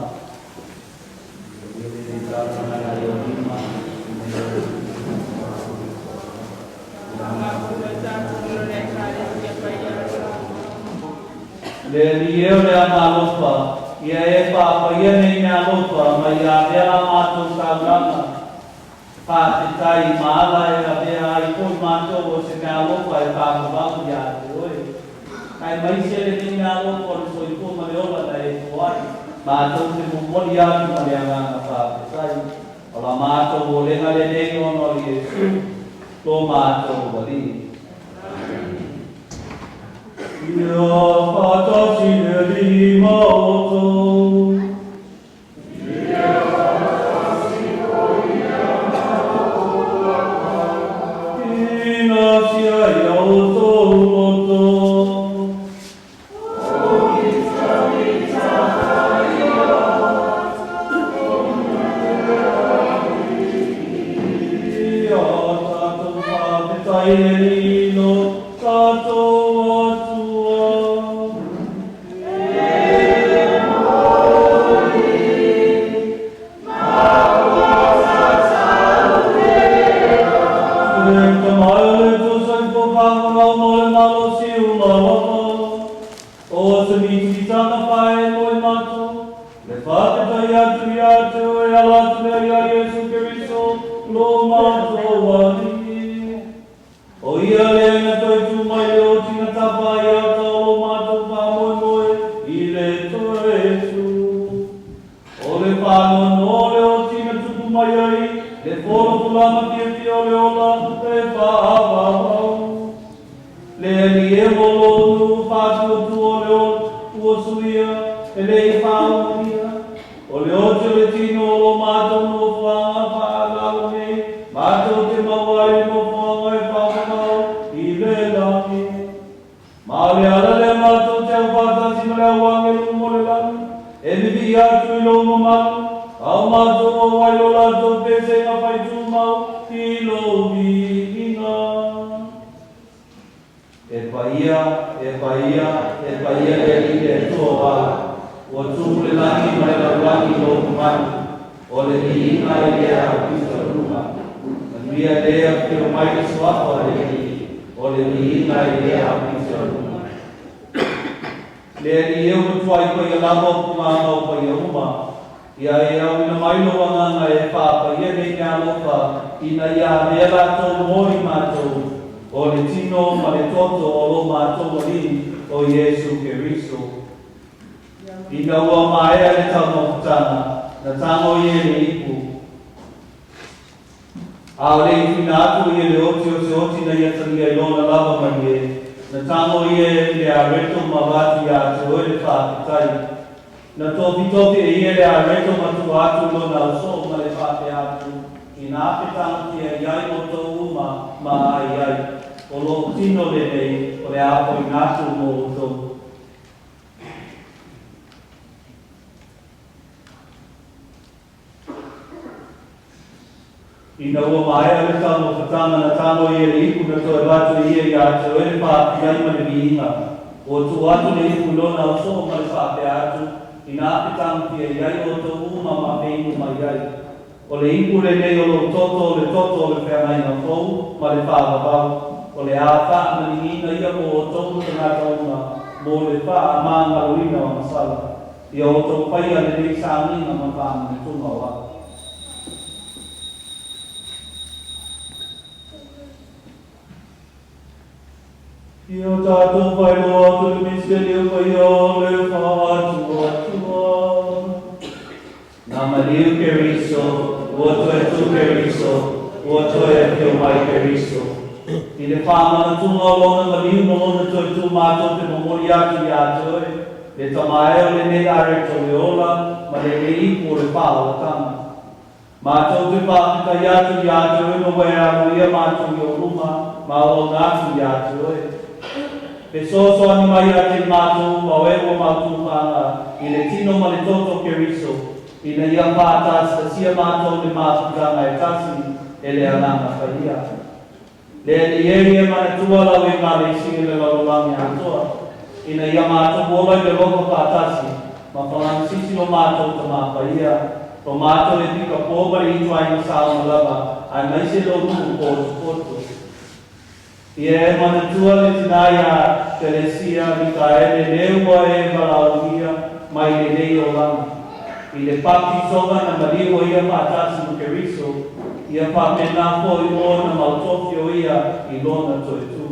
Le lieo le ana lopa, ia e papa ia nei mea lopa, ma ia vera mātou taulanga. Pātetai maala e a mea ai koi mātou o se mea lopa e pāpawau ia te oi. Kai mai se le nei mea lopa o le soi kua maleola na e kuai. Mātou te mumori atu ma lea nganga pātetai. O la mātou o lenga le nei ono i Jesu, tō mātou wali. Ia whātasi le lima o tō. Ina ua mai ale tano whatanga na tano i ele iku na toi watu i e a te oere pāpi ai ma le viinga. O tu atu le iku lona o so ma le whape atu, ina api tangu ki e iai o to uma ma peinu mai iai. O le iku le nei o lo toto le whea mai na fau ma le whāwawau. O le āwha na ni ina ia mo o tomu te ngā taunga mo le wha a maanga ruina o masala. Ia o to paia le nei sānginga ma whaama le tunga o atu. Ia tātou whai loa atu le miseri o whai o le whātua atua. Nā mariu ke riso, ua toe tu ke riso, ua toe a keo mai ke riso. I le whāmana tunga o lona mariu no lona toe tu mātou te momori atu i atoe, le tamae o le nei are to le ola, ma le le iku o le Paula tanga. Mātou te whāpita i atu i atoe no wea amuia mātou i o ruma, ma o ngātu i atoe. Pe soso ani mai a te mātou ma oewa mātou whanga i le tino ma le toto ke riso i na ia pātas ta sia mātou le mātou tanga e tasi e le ananga whaia. Le ni mana tua la we Malaysia le la ulangi atua. Ina ia mātou mola le loko pātasi. Ma whalang sisi lo mātou ta māpaia. Lo mātou e pika pōpari i tuai na sāo na lava. Ai maise lo tuku pōtu. Ia e mana tua le tinai a Telesia, Mikaele, leua e walauia mai le nei o lana. I le paki songa na mariho ia pātasi mo keriso. Ia pāpena po i o na mautofio ia i lona toe tu.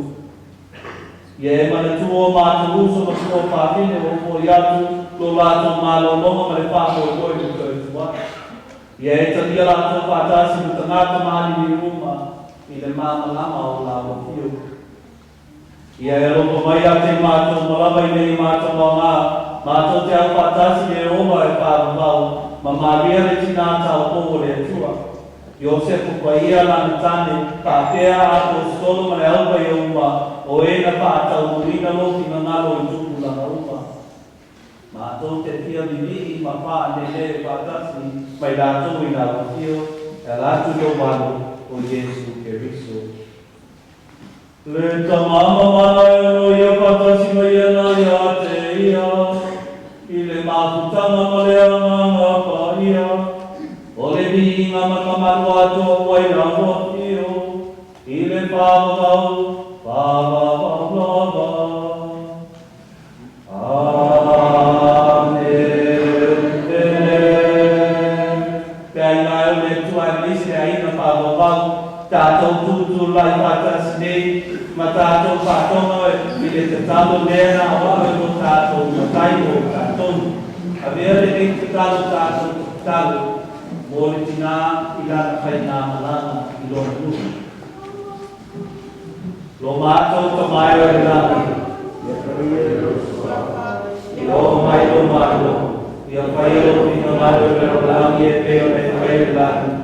Ia e mana tua mātou uso ma tua pāpene o po iatu lo lātou mālo longa ma le pāpo i koe ni toe tua. Ia e tatia lātou pātasi mo tangata māli ni ruma i le māmalama o lāo fio. Ia e loko mai a te mātou malama i nei mātou o ngā mātou te au pātasi e oma e pāpapau ma māria le tina tau pogo le atua. Iosef pa ia lana tane, pāpea apostolo ma le aupa i uma, o ena pātau murina loki na ngalo i tuku lana uma. Mātou te pia vivi ma pā nene pātasi, mai lātou i nā wafio, e lātu no wano o Jesu Keriso. Le tamama mana e no ia pātasi mai ena ia te ia, i le māputanga ma le anga pa ia, o le bihinga makamaru ato wai na wotio, i le pāpakau, pāpapapapa. Tātou tutu lai pātasi nei, ma tātou pātonga i le te talo mea o awe no tātou matai o tātou. A mea le nei te tātou talo, mō le tina i lana kai nā malana i lona nuku. Lo mātou ka mai o e lana, i o mai o mātou, i a pai o pina mātou e o lana e peo e kai o lana.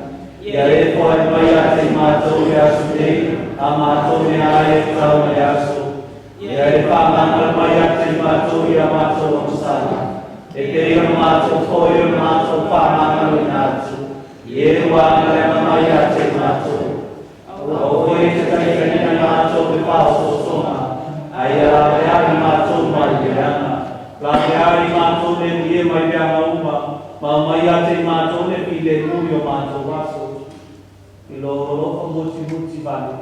Ia e koe mai a te mātou e asu nei, a mātou me a e tau mai asu. Ia e whamanga mai a te mātou i a mātou o sana. E te ira mātou koe o mātou whamanga o nātu. I e wāna rema mai a te mātou. O koe te taikania mātou me pāso sona. Ai a lawe ari mātou mai e ana. Lawe ari mātou me nie mai e ana uma. Ma mai a te mātou me pile mui o mātou waso. I lo muti vale.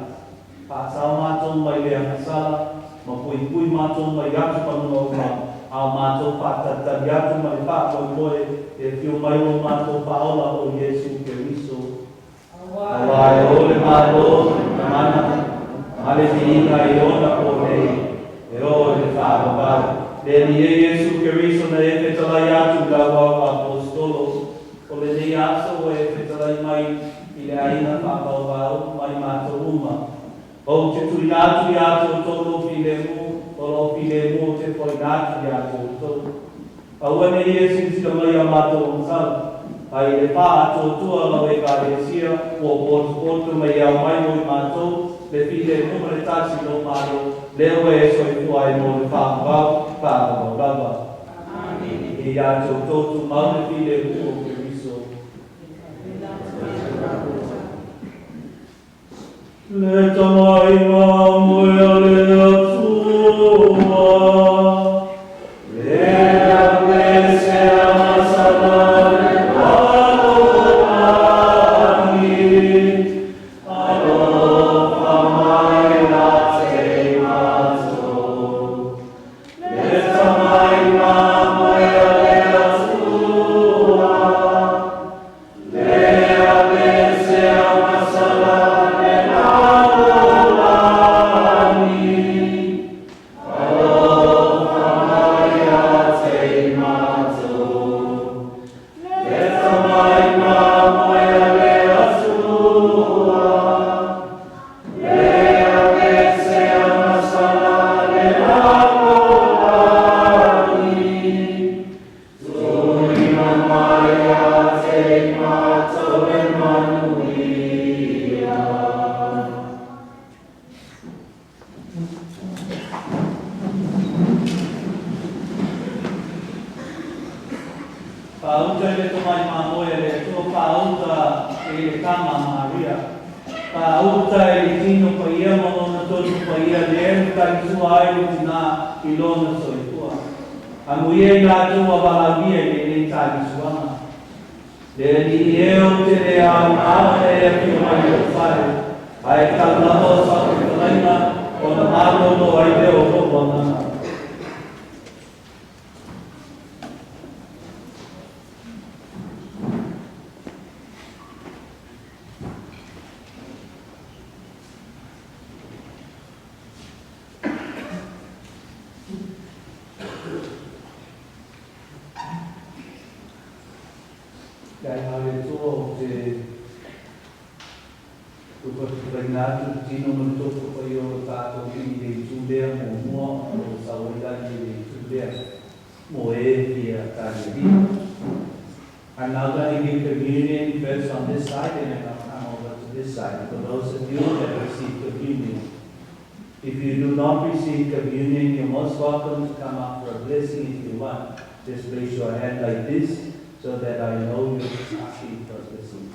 Pāsau mātou mai lea masala, ma pui mātou mai atu panunga o a mātou pātatari atu mai pāpoi koe, e whio mai o mātou Paula o Jesu Keriso. Awai o le mātou, na mana, male whiinga i ona po nei, e o le whāpapau. Le ni e Jesu Keriso na e whetalai atu lawa o apostolo, o le nei aso e whetalai mai i le aina whakauwau mai mātou uma. O te tui nātu i atu o tōro pile mu, o lo pile mu o te poi nātu i atu o tō. Aua nei e sinsia mai a mātou o sal. Ai le pā atu o tua lau e Telesia, o potu mai au mai mo i mātou, le pile mu le tasi no mātou, leo e soi tua e mo le whakawau, whakawau lava. Amen. I atu o tōtu mau le pile mu o Keriso. Le tamai ngā moea le atua, le ame se amasala le aloani, aloha mai la te matou. Le tamai ngā moea le atua, le ame se amasala Pauta le tomai mamoe le tua pauta e le kama Maria. ka uta i tino pa ia mono tonu pa ia le ka i sua ai tina i lona soitua. Amuia i latu a walawia i le tani suanga. Le ni eo te le au awa e ki o mai o whare. Ai ka lamo sa o kalaina o na malo no ai leo o wana. Kai hale tō te tuparinatu tino no tōku pai o tātou i le tūlea mō mua o sawaitani le tūlea mō e pia tāri. I'm now going to give communion first on this side and then I'll come over to this side. For those of you that receive communion, if you do not receive communion, you're most welcome to come up for a blessing if you want. Just place your hand like this, so that I know you're asking for a blessing.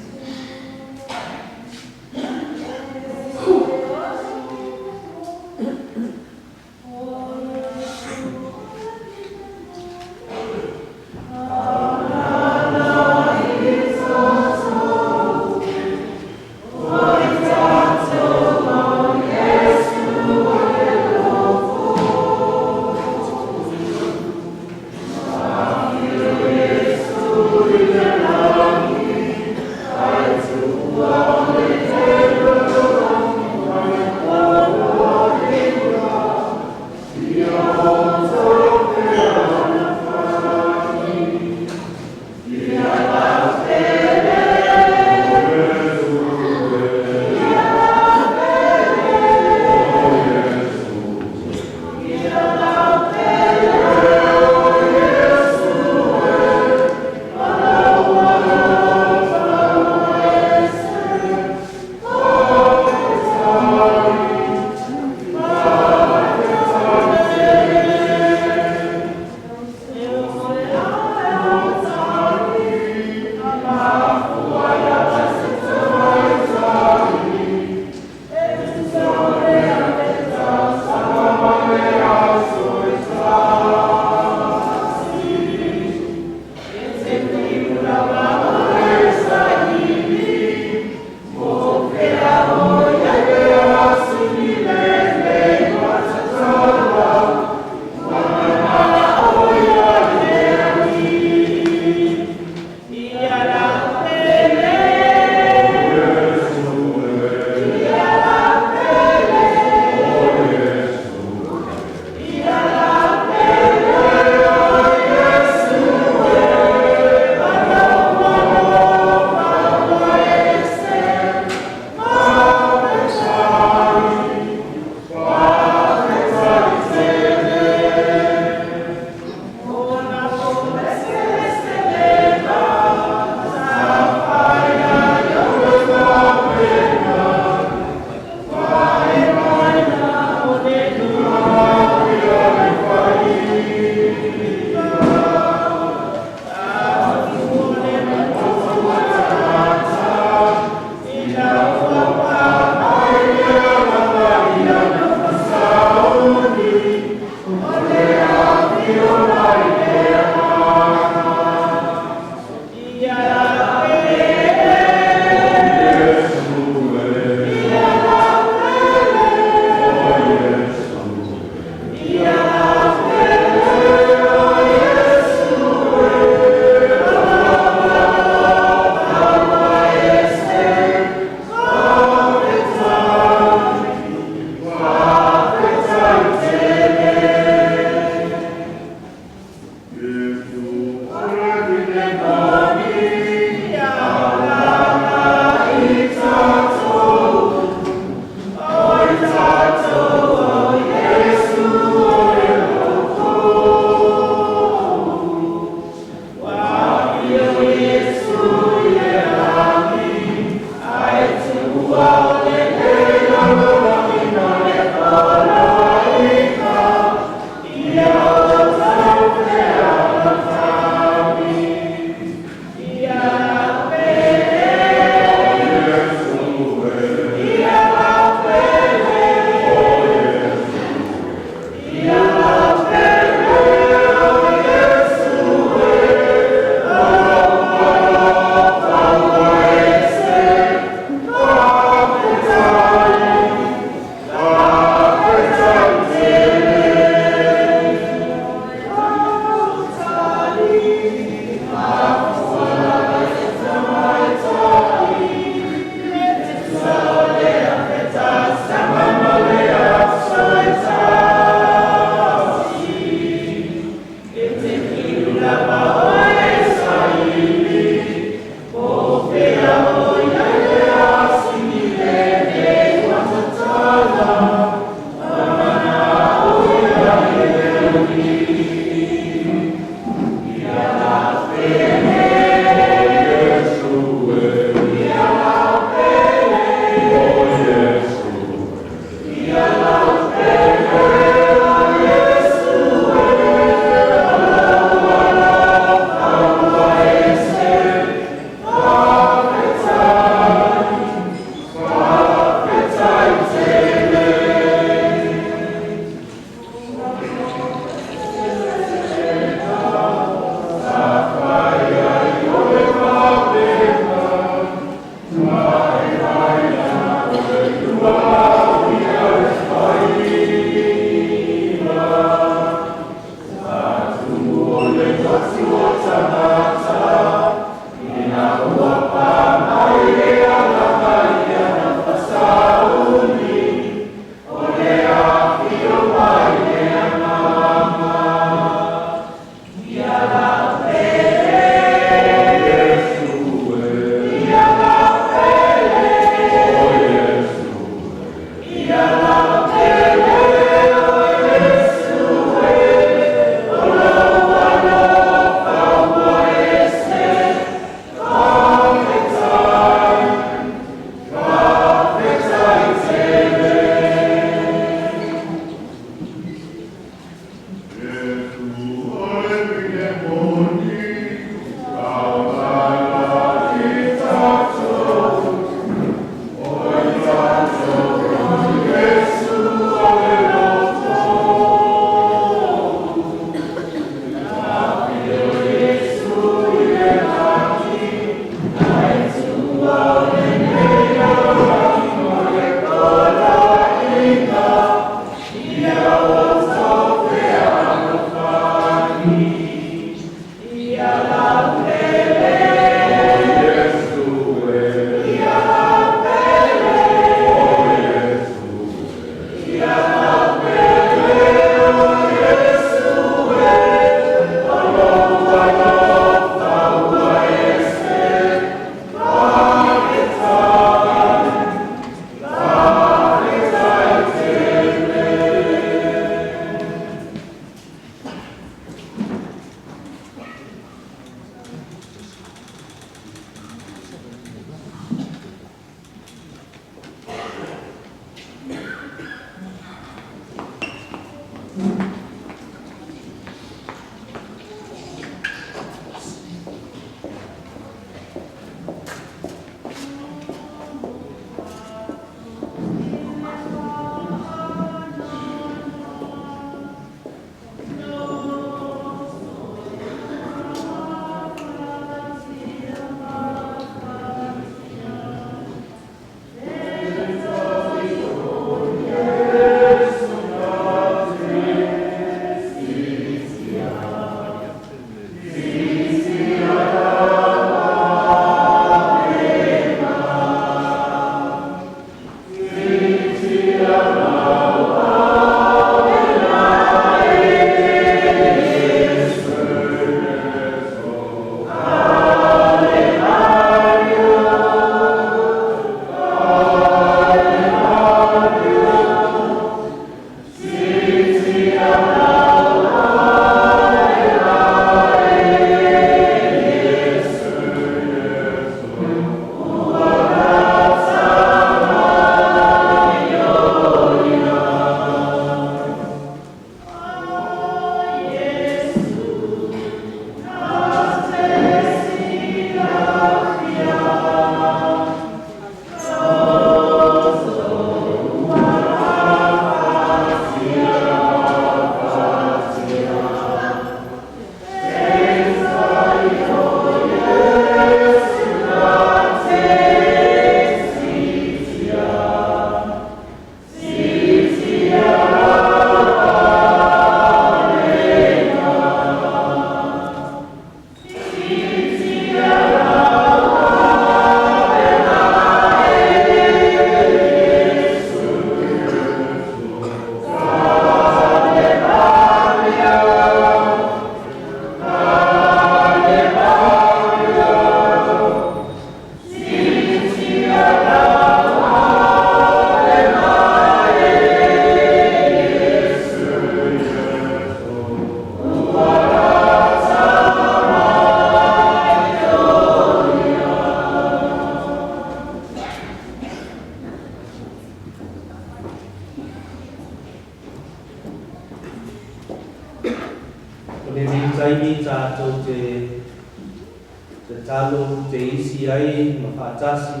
taimi tātou te talo, te isi ai, ma whātasi,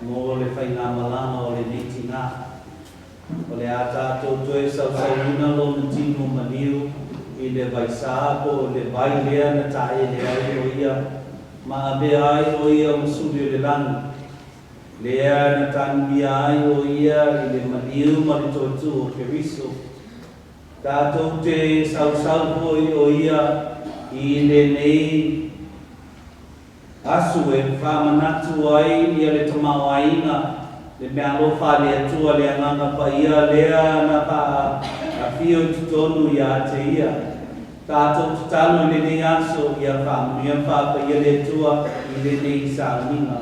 mō le whainga malanga o le nitinga. O le a tātou toe sausauna lo na tino maniu, i le vai sāpo, le vai lea na tae le ai o ia, ma a mea ai o ia masuri o le langu. Lea na tanbia ai o ia, i le maniu ma le totu o Keriso. Tātou te sausaupo i o ia, i le nei asu e whamanatu ai, ia le tamau aina, le mea lofa le atua le anganga pa ia, lea na pa a fio tutonu ia te ia. Tātou tutanu le nei aso ia whamuia pa ia le atua i le nei sāminga.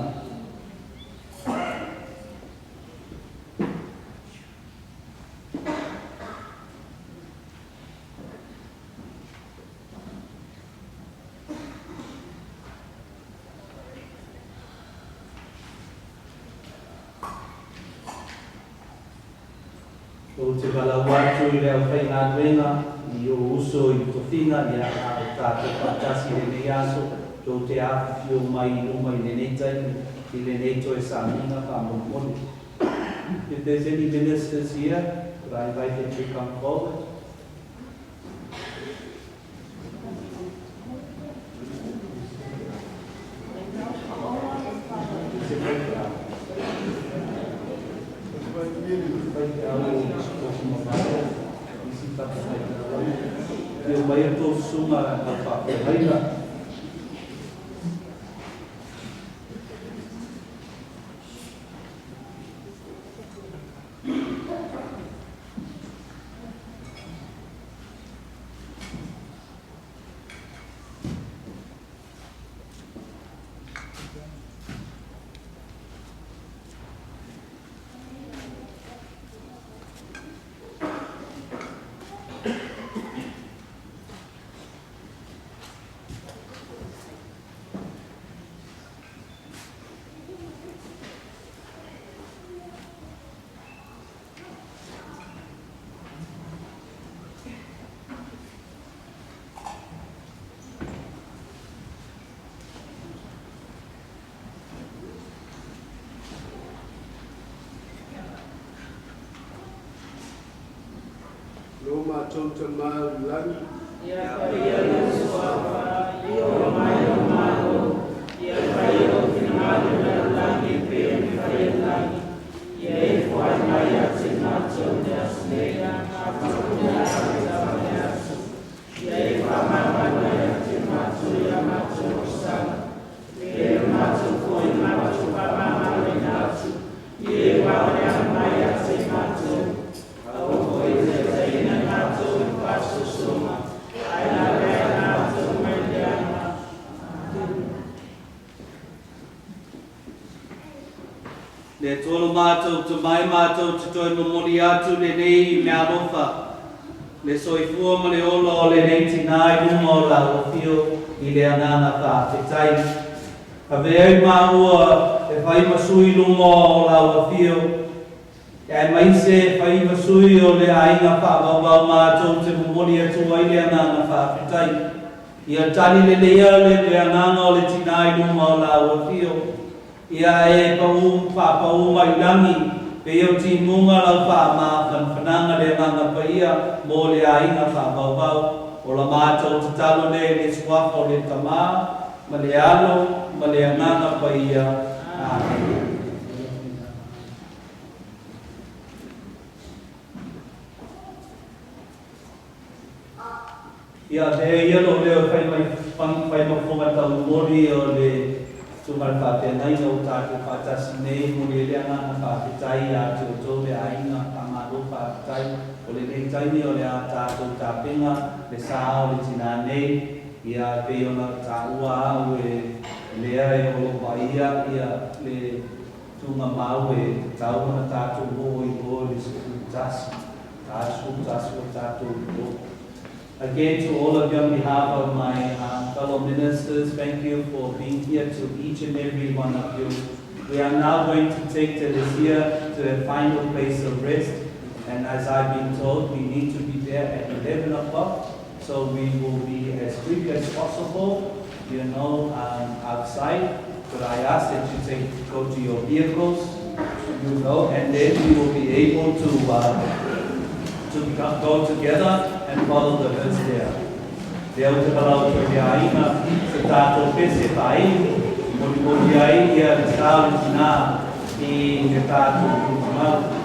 O te wala watu i leo whai ngā duenga, i o uso i towhinga, i a tātou whatasi le nei aso, tō te awhio mai i ruma i le nei taimi, i le nei toi sāminga whamomoni. If there's any ministers here, could I invite them to come forward? Eu vai to suma apa baina Roma tonta mau lani. ia ia suava ia mai malo ia vai o final da langi pe vai langi ia foi mai a tinato das nega a faculdade da minha ia vai mai a tinato ia mato sana ia mato foi mato para mai nato ia vai mai a tinato le tolo mātou te mai mātou te toi mamori atu le nei mea rofa. Le soifua ma le olo o le nei tinai uma o la ofio i le anana whāwhetai. Haweai māua e whai masui lungo o la ofio. E maise whai masui o le ainga whāwawau mātou te mamori atu i le anana whāwhetai. Ia tani le lea le anana o le tinai uma o la ofio. Ia e pau mai langi, pe iau ti munga lau wha ma whanwhananga le manga pa ia, mō le ainga wha bau, o la mātou te talo le swafo le tamā, ma le alo, ma le anganga pa ia. Amen. Ia te ialo leo whai mawhonga tau mori o le Tumar whāpenai o tātou whātasi nei mo le leanga na whāpetai a te o tō le ainga pamaro whāpetai o le nei taimi o le a tātou tāpenga le sā o le tina nei ia pe o na tā ua au e lea e o waia ia le tunga mau e tau na tātou mo i o le sukutasi o tātou o. Again, to all of you on behalf of my fellow ministers, thank you for being here, to each and every one of you. We are now going to take Telesia to a final place of rest, and as I've been told, we need to be there at 11 o'clock So we will be as quick as possible, outside. But I ask that you go to your vehicles, and then we will be able to go together and follow the herds there. Deo te palau te aina, se tātou pese pai, mori ai ia te tāu tina I te tātou kumau.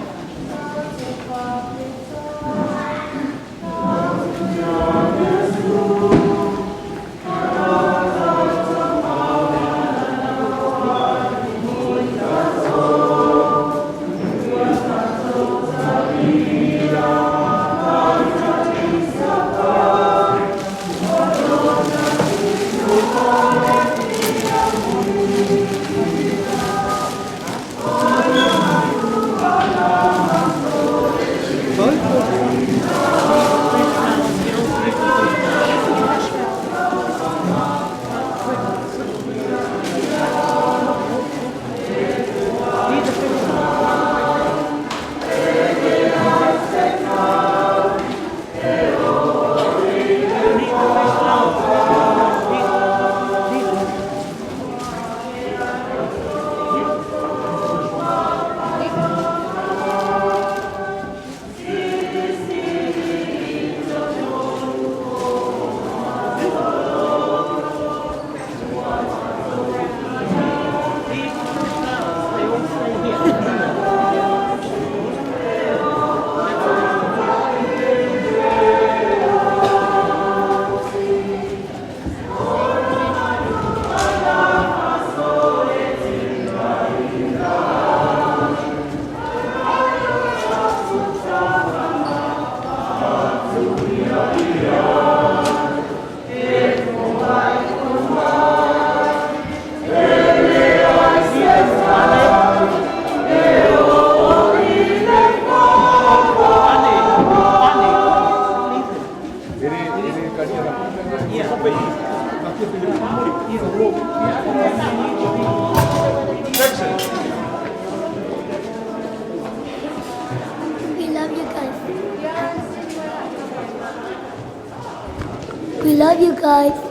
We love you guys.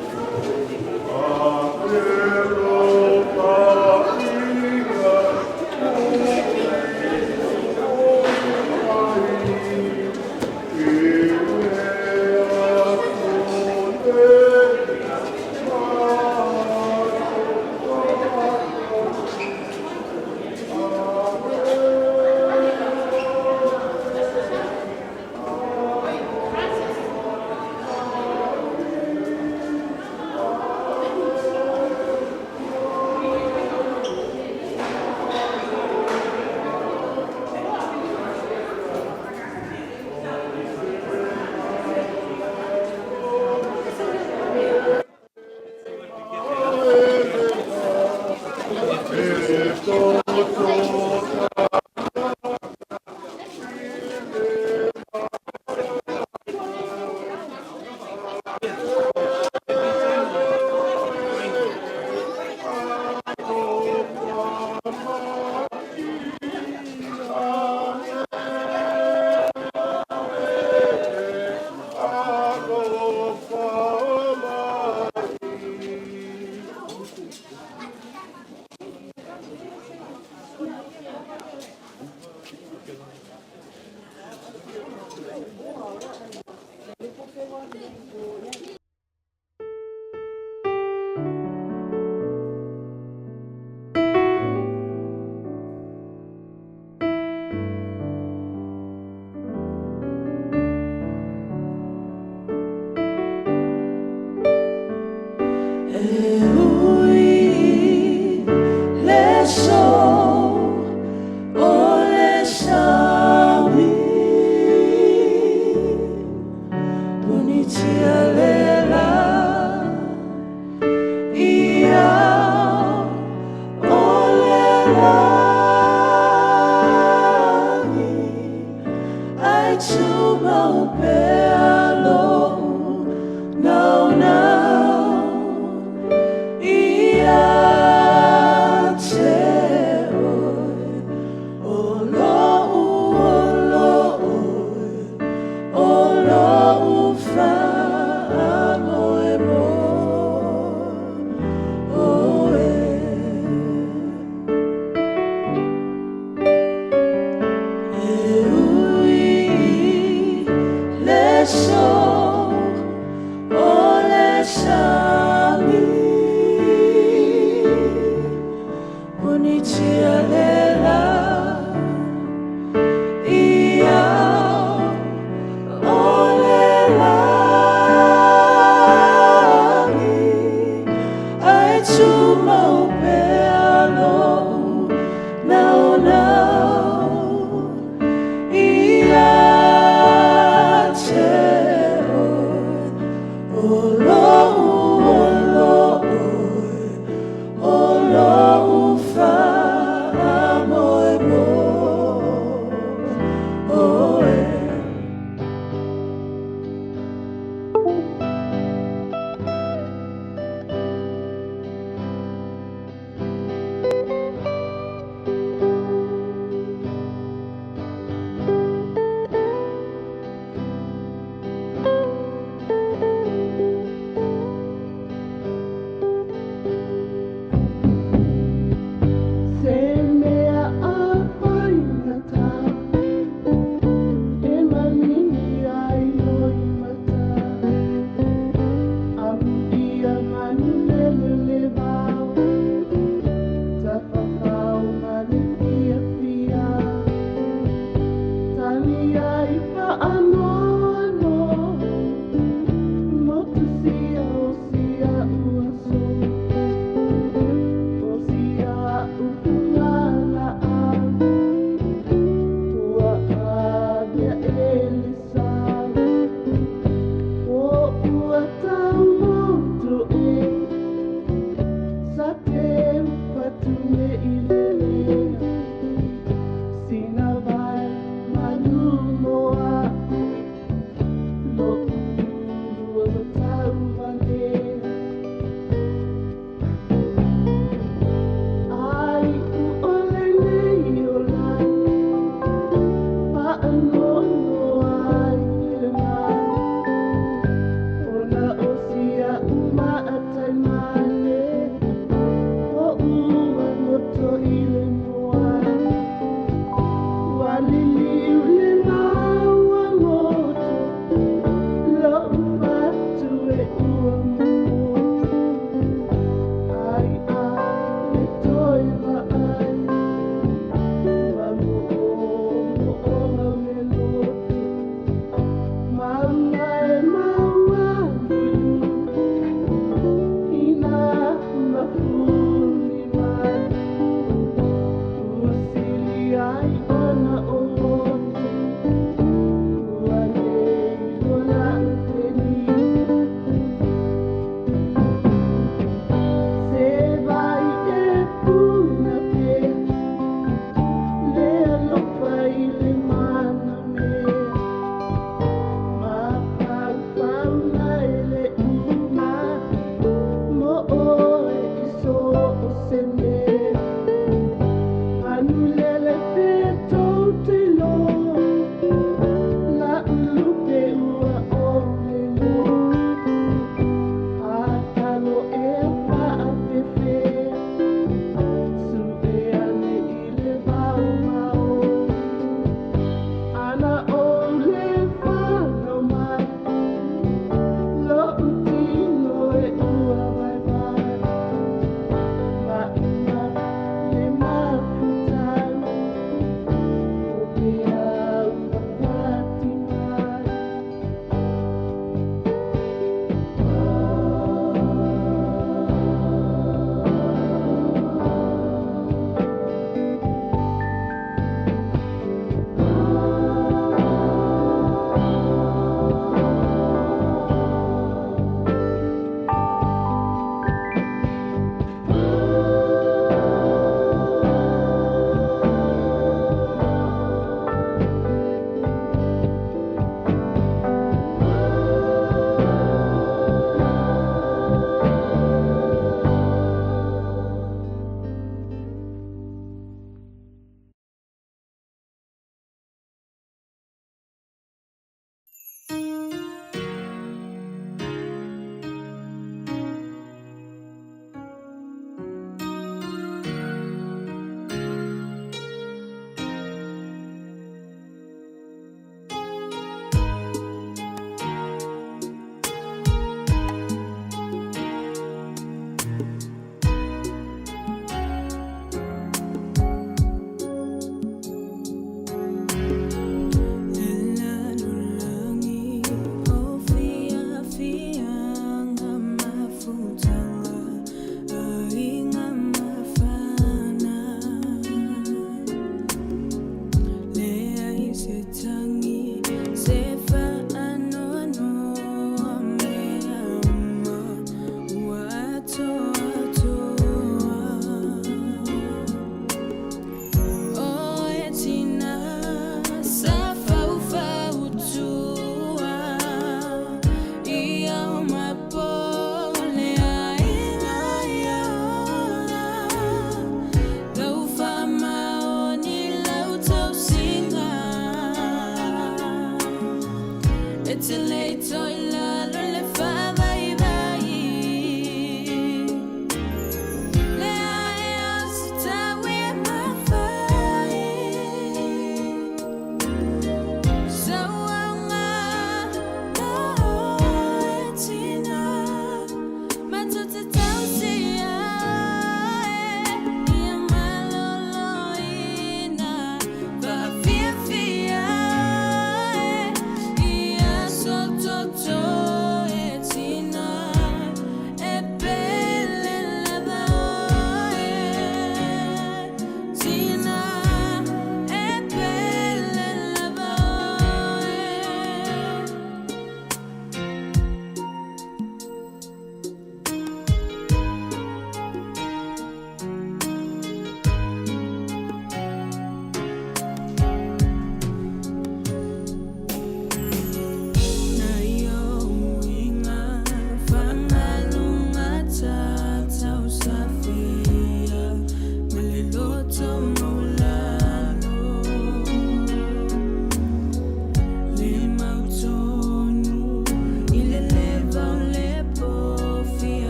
Oh,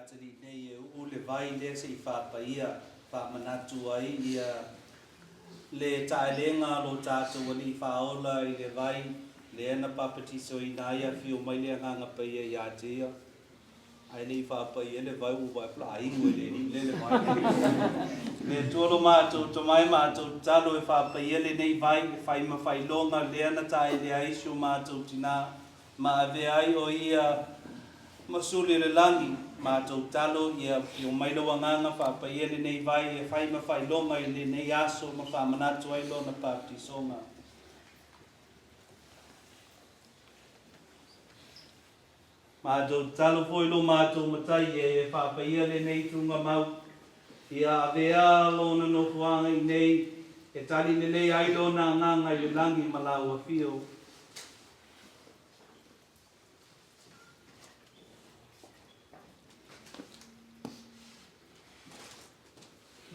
tiri nei e u le vai le se I whapaia whamanatu ai ia le taelenga lo tātou ani whaola I le vai le ana papatiso I naia whio mai le nganga paia I atea ai le whapaia le vai u vai pla ai ngoi le vai le tolo mātou to mai mātou talo e whapaia le nei vai e whai ma whai longa le ana tae le aisio mātou tina ma ave ai o ia masuli le langi mātou talo ia o mailo wanganga whapaia le nei vai e whai ma whai longa I le nei aso ma whamanatu ai lona patisonga. Mātou talo poilo mātou matai e whapaia le nei tunga mau ia avea lona no fuanga I nei e tali le nei ai lona nganga I le langi malau a whio.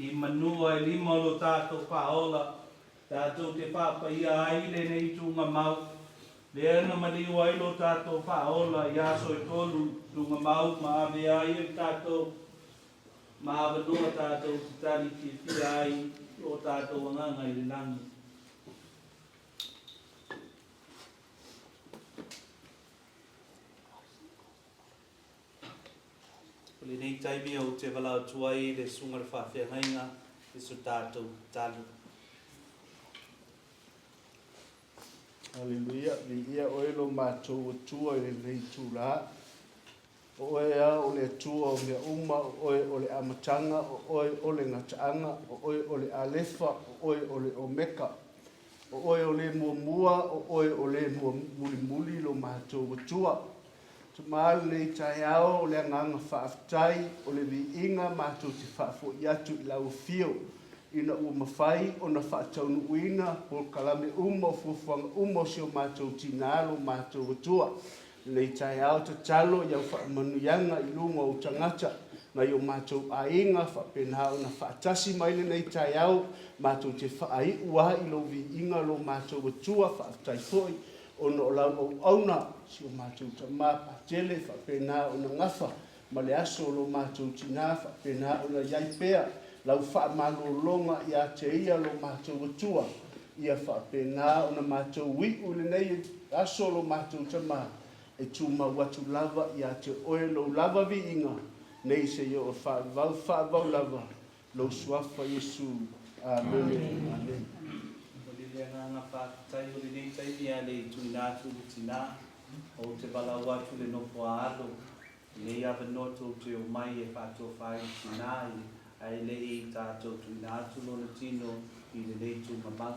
I manua e lima lo tātou whaola, tātou te whapaia ai le nei tunga mau. Le ana maliu ai lo tātou whaola, I aso e tolu tunga mau, ma ave ai e tātou, ma ave noa tātou te tari ki whia ai o tātou anganga I le langi. Le nei taimi o te walau tuai le sunga le whawhia ngainga e so tātou talu. Hallelujah, vi ia oelo mātou tua I le nei tūla. O oe a o le tua o mea uma, o le amatanga, o le ngataanga, o le alefa, o le omeka, o le muamua, o le muli lo mātou tua. Tumal nei tai ao o le nganga whaaftai o le vi inga mātou te whaafo I atu I lau whio. Ina ua mawhai o na whaataunu uina o kalame o fufuanga o sio mātou tinalo mātou atua. Nei tai ao te talo iau whaamanuyanga I lunga o tangata. Ngai o mātou a inga whapena o na whaatasi maile nei tai ao mātou te whaai ua I lo vi inga lo mātou atua whaaftai foi. Ono o lau o auna, si o mātou ta mā patele, whapena o na ngafa, ma le aso lo mātou tina, whapena o na iai pēr, lau whaamalo longa I a te ia lo mātou atua, ia whapena o na mātou wi ule nei aso lo mātou ta mā, e tūma watu lava I a te oe lo lava vi inga, nei se yo o whaavau lava, lo suafa Yesu. Amen. Amen. Le nganga whaatai o le nei taimi a le tuinatu le tina o te walau atu le nopo a alo. Nei awa noto te o mai e whaatua whai tina ai le I tātou tuinatu lo le tino I le nei tu mamau.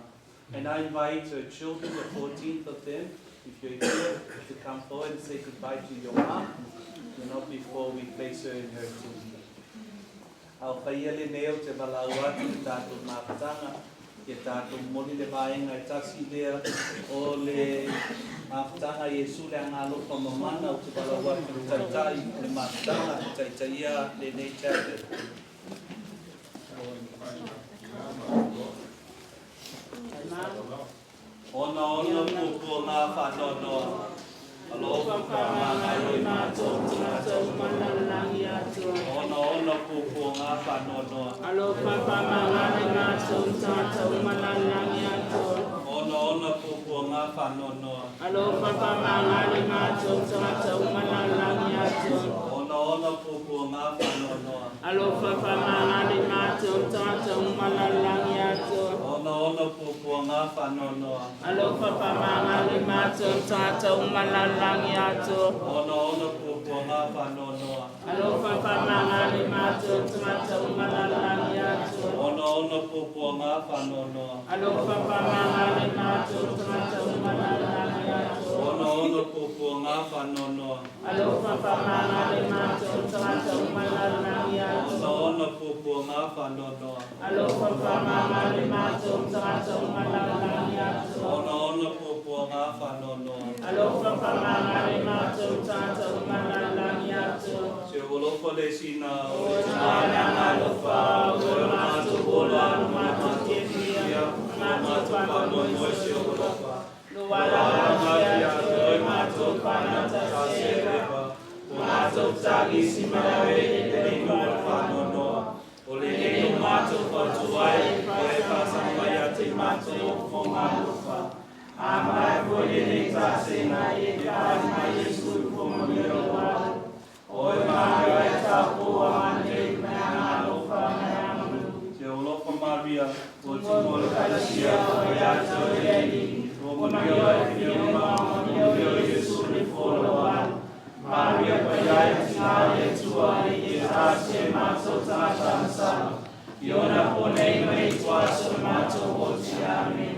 And I invite children, the 14th of them, if you're here, to come forward and say goodbye to your mom, not before we place her in her tomb. Au whaia le neo te walau atu tātou māpatanga, Ke tātou moni le vaenga e tasi lea o le mafutanga Yesu le angalo pa mamana o te walawa ki taitai le mafutanga taitaia le nei chapter. Ona pupu ngā whanonoa. Aloha pāmanga i mātou tātou manalangi atua. Ona pupu ngā whanonoa. Aloha pāmanga i mātou tātou manalangi atua. Ona pupu ngā whanonoa. Aloha pāmanga i mātou tātou manalangi atua. Ona pupu ngā whanonoa. Aloha pāmanga i mātou tātou manalangi atua. Ona pupu ngā whanonoa. Aloha pāmanga i mātou tātou manalangi atua. Ona pupu ngā whanonoa. Aloha pāmanga i mātou tātou manalangi atua. Ona pupu ngā whanonoa. Aloha pāmanga i mātou tātou manalangi atua. Ona pupu ngā whanonoa. Aloha pāmanga i mātou tātou manalangi atua. Ona pupu ngā whanonoa. Aloha pāmanga i mātou tātou manalangi atua. Ona pupu ngā whanonoa. Aloha pāmanga i mātou tātou manalangi atua. Se olofa le sina o tāna alofa o mātou ola no mātou kefia, mātou whanonoa se olofa. Luara kia toi mātou whanata sewa, mātou tagisi malawe e te ringu wa whanonoa. O le e o mātou whatuai, pai whasama ia te mātou o whongalufa. A mai koe nei tāse nai e te pai mai e sui whomamero wāu. Oi māra e tāpo a manei me alofa me amanu. Te olofa Maria, o te mole Telesia, o ia te oieni. O Maria e whio mama, o whio Jesu ni wholoan. Maria pai tina e tua i e tāse mātou tātana sana. Iona ponei mei tua so mātou o te amen.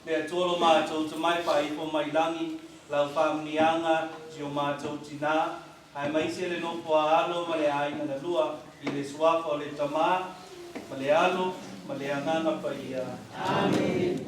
Pea tolo mātou te mai pai po mai langi, lau whamnianga, ti o mātou tina. Ai mai se le no po alo, ma le aina na lua, i le suafa o le tamā, ma le alo, ma le anganga pa ia. Amen.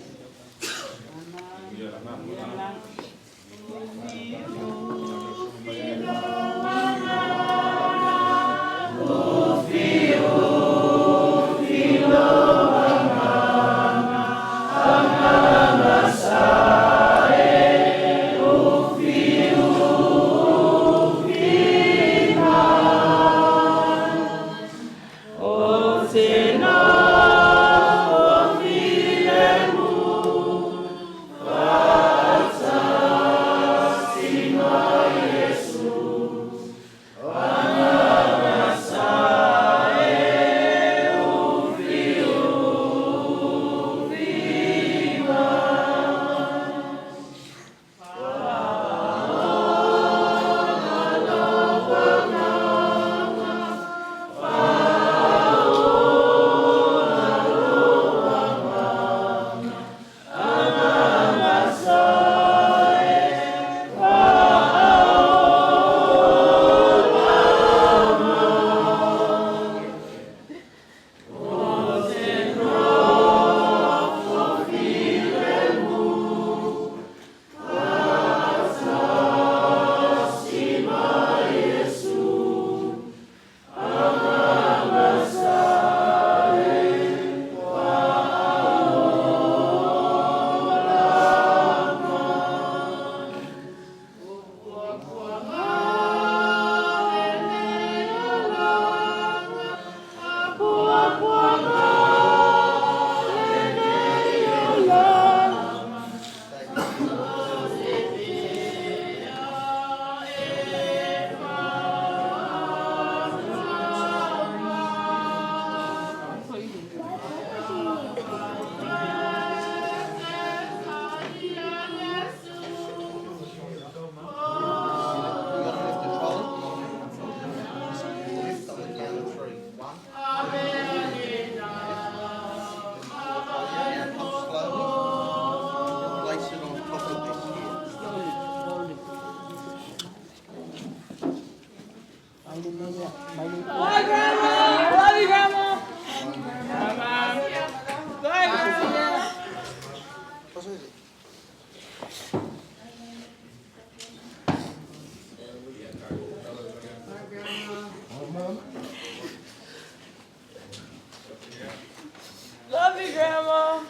Love you, Grandma.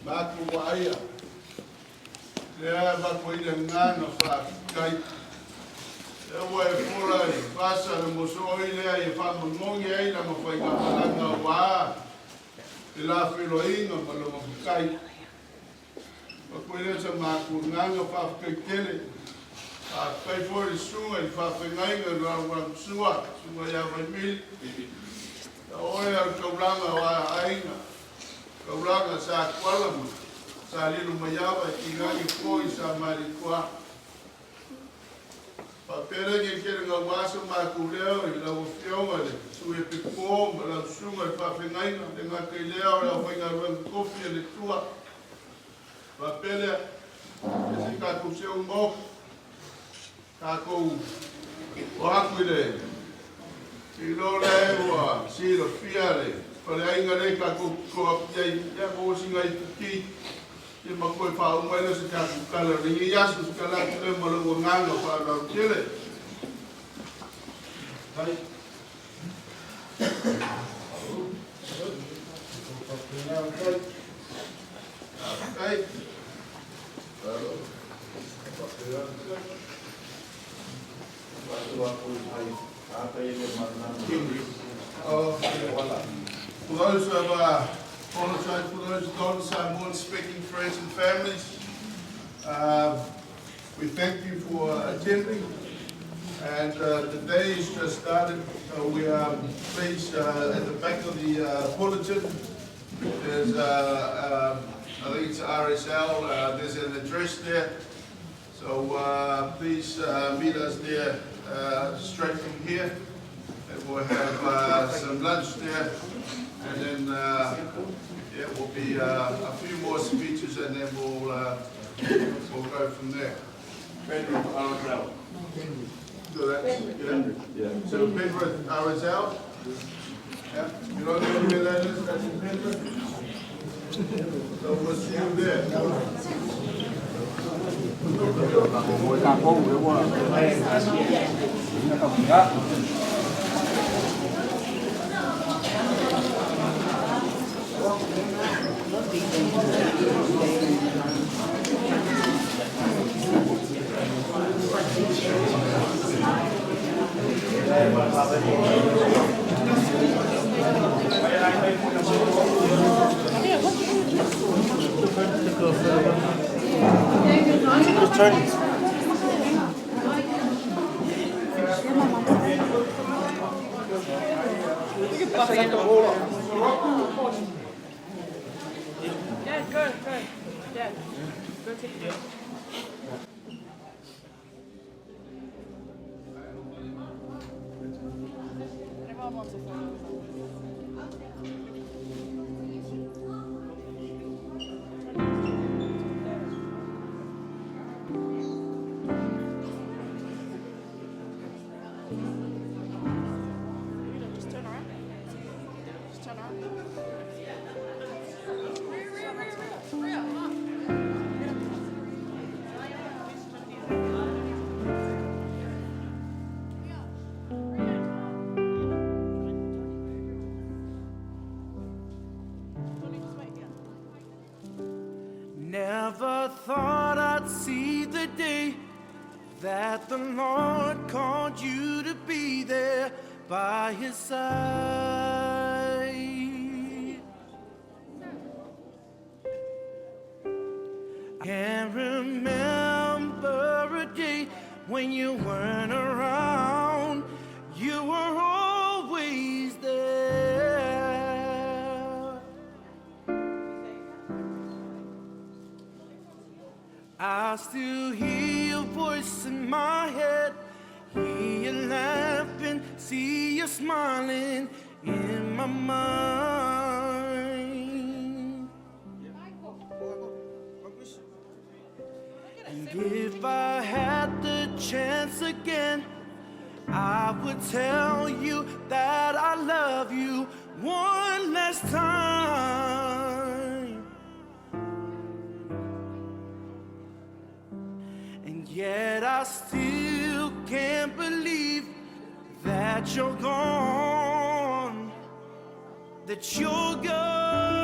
Maku waia. Lea maku ina ngana whakai. Ewa e fora i pasa na mosoi lea i whamongongi ei na mawhai ka palanga waa. I la whilo inga malo mafukai. Maku ina sa maku nganga whawkai kele. Kai fori sunga i whawhengainga rawa msua. Sunga ya waimili. Oe au kauranga wa ainga. Kauranga sa kualama. Sa lilu mayawa i ngani koi sa marikua. Papere ke kere ngā wasa māku leo i lau whionga le. Sui e piko, ma lau sunga i whawhengainga. Le ngā kei leo lau whainga ruang kofi le tua. Papere, e si kākou seo mō. Kākou o haku le. I lo le ua, si lo fia le. Pale ainga le kākou koa piai. Ia kōsinga i tuki. Ia makoi whaumwaina se kākou kala. Ringi yasu se kalaki le malau nganga whanau kele. Hai. Hai. For those who have apologize for those who don't Samoan speaking friends and families, we thank you for attending. And the day is just started. We are pleased at the back of the bulletin. There's I think it's RSL. There's an address there. So please meet us there straight from here. And we'll have some lunch there. And then yeah, will be a few more speeches, and then we'll go from there. Penrith RSL. So that's yeah. So Penrith RSL. Yeah. You don't know where that is? That's in Penrith. So we'll see you there. Never thought I'd see the day that the Lord called you to be there by His side. I can't remember a day when you weren't around. You were always there. I still hear your voice in my head, hear you laughing, see you smiling in my mind. And if I had the chance again, I would tell you that I love you one last time. And yet I still can't believe that you're gone, that you're gone.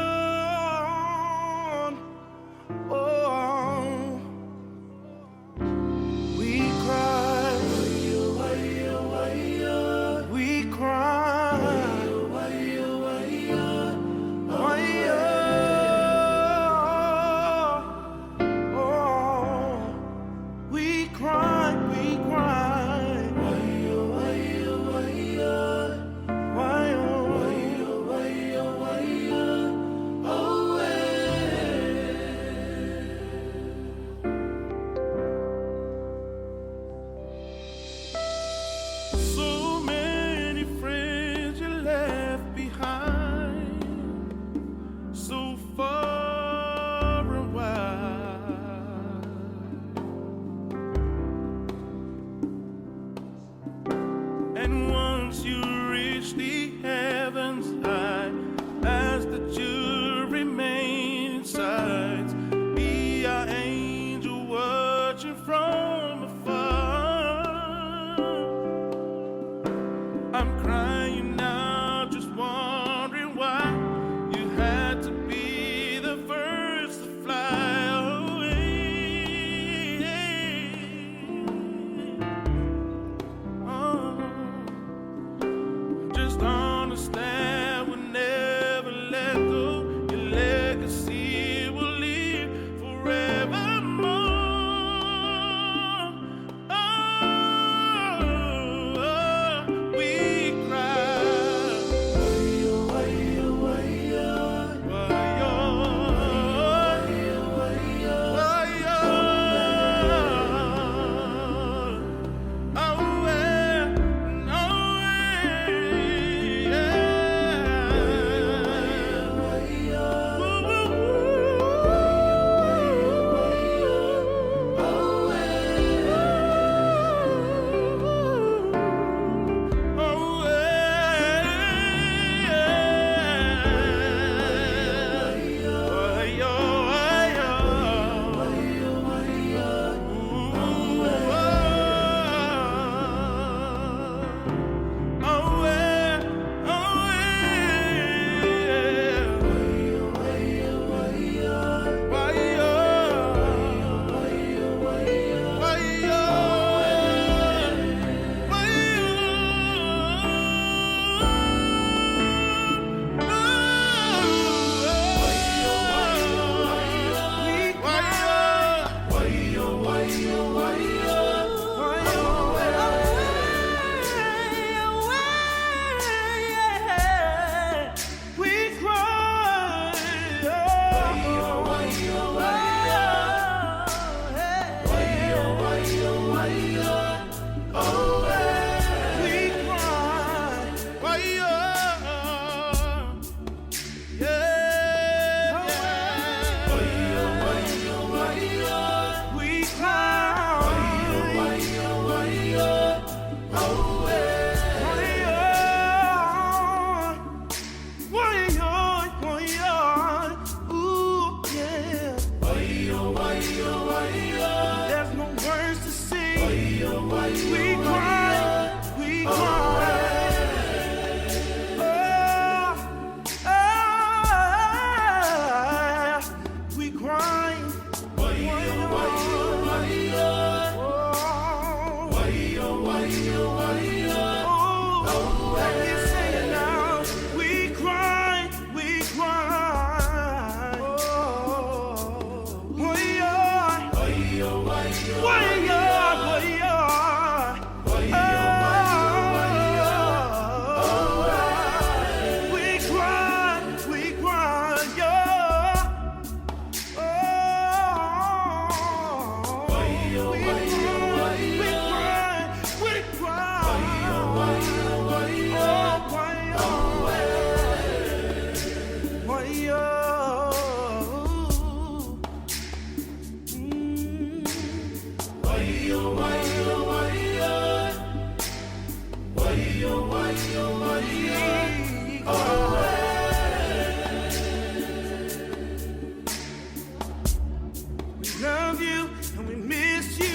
Love you and we miss you.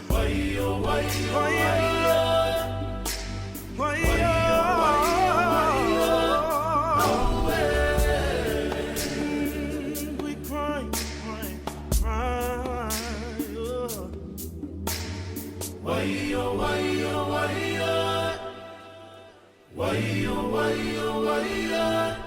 Why-yo, why-yo, why-yo. Why-yo, why-yo, why-yo. We cry, cry, cry. Why-yo, why-yo, why-yo. Why-yo, why-yo, why-yo.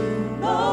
to know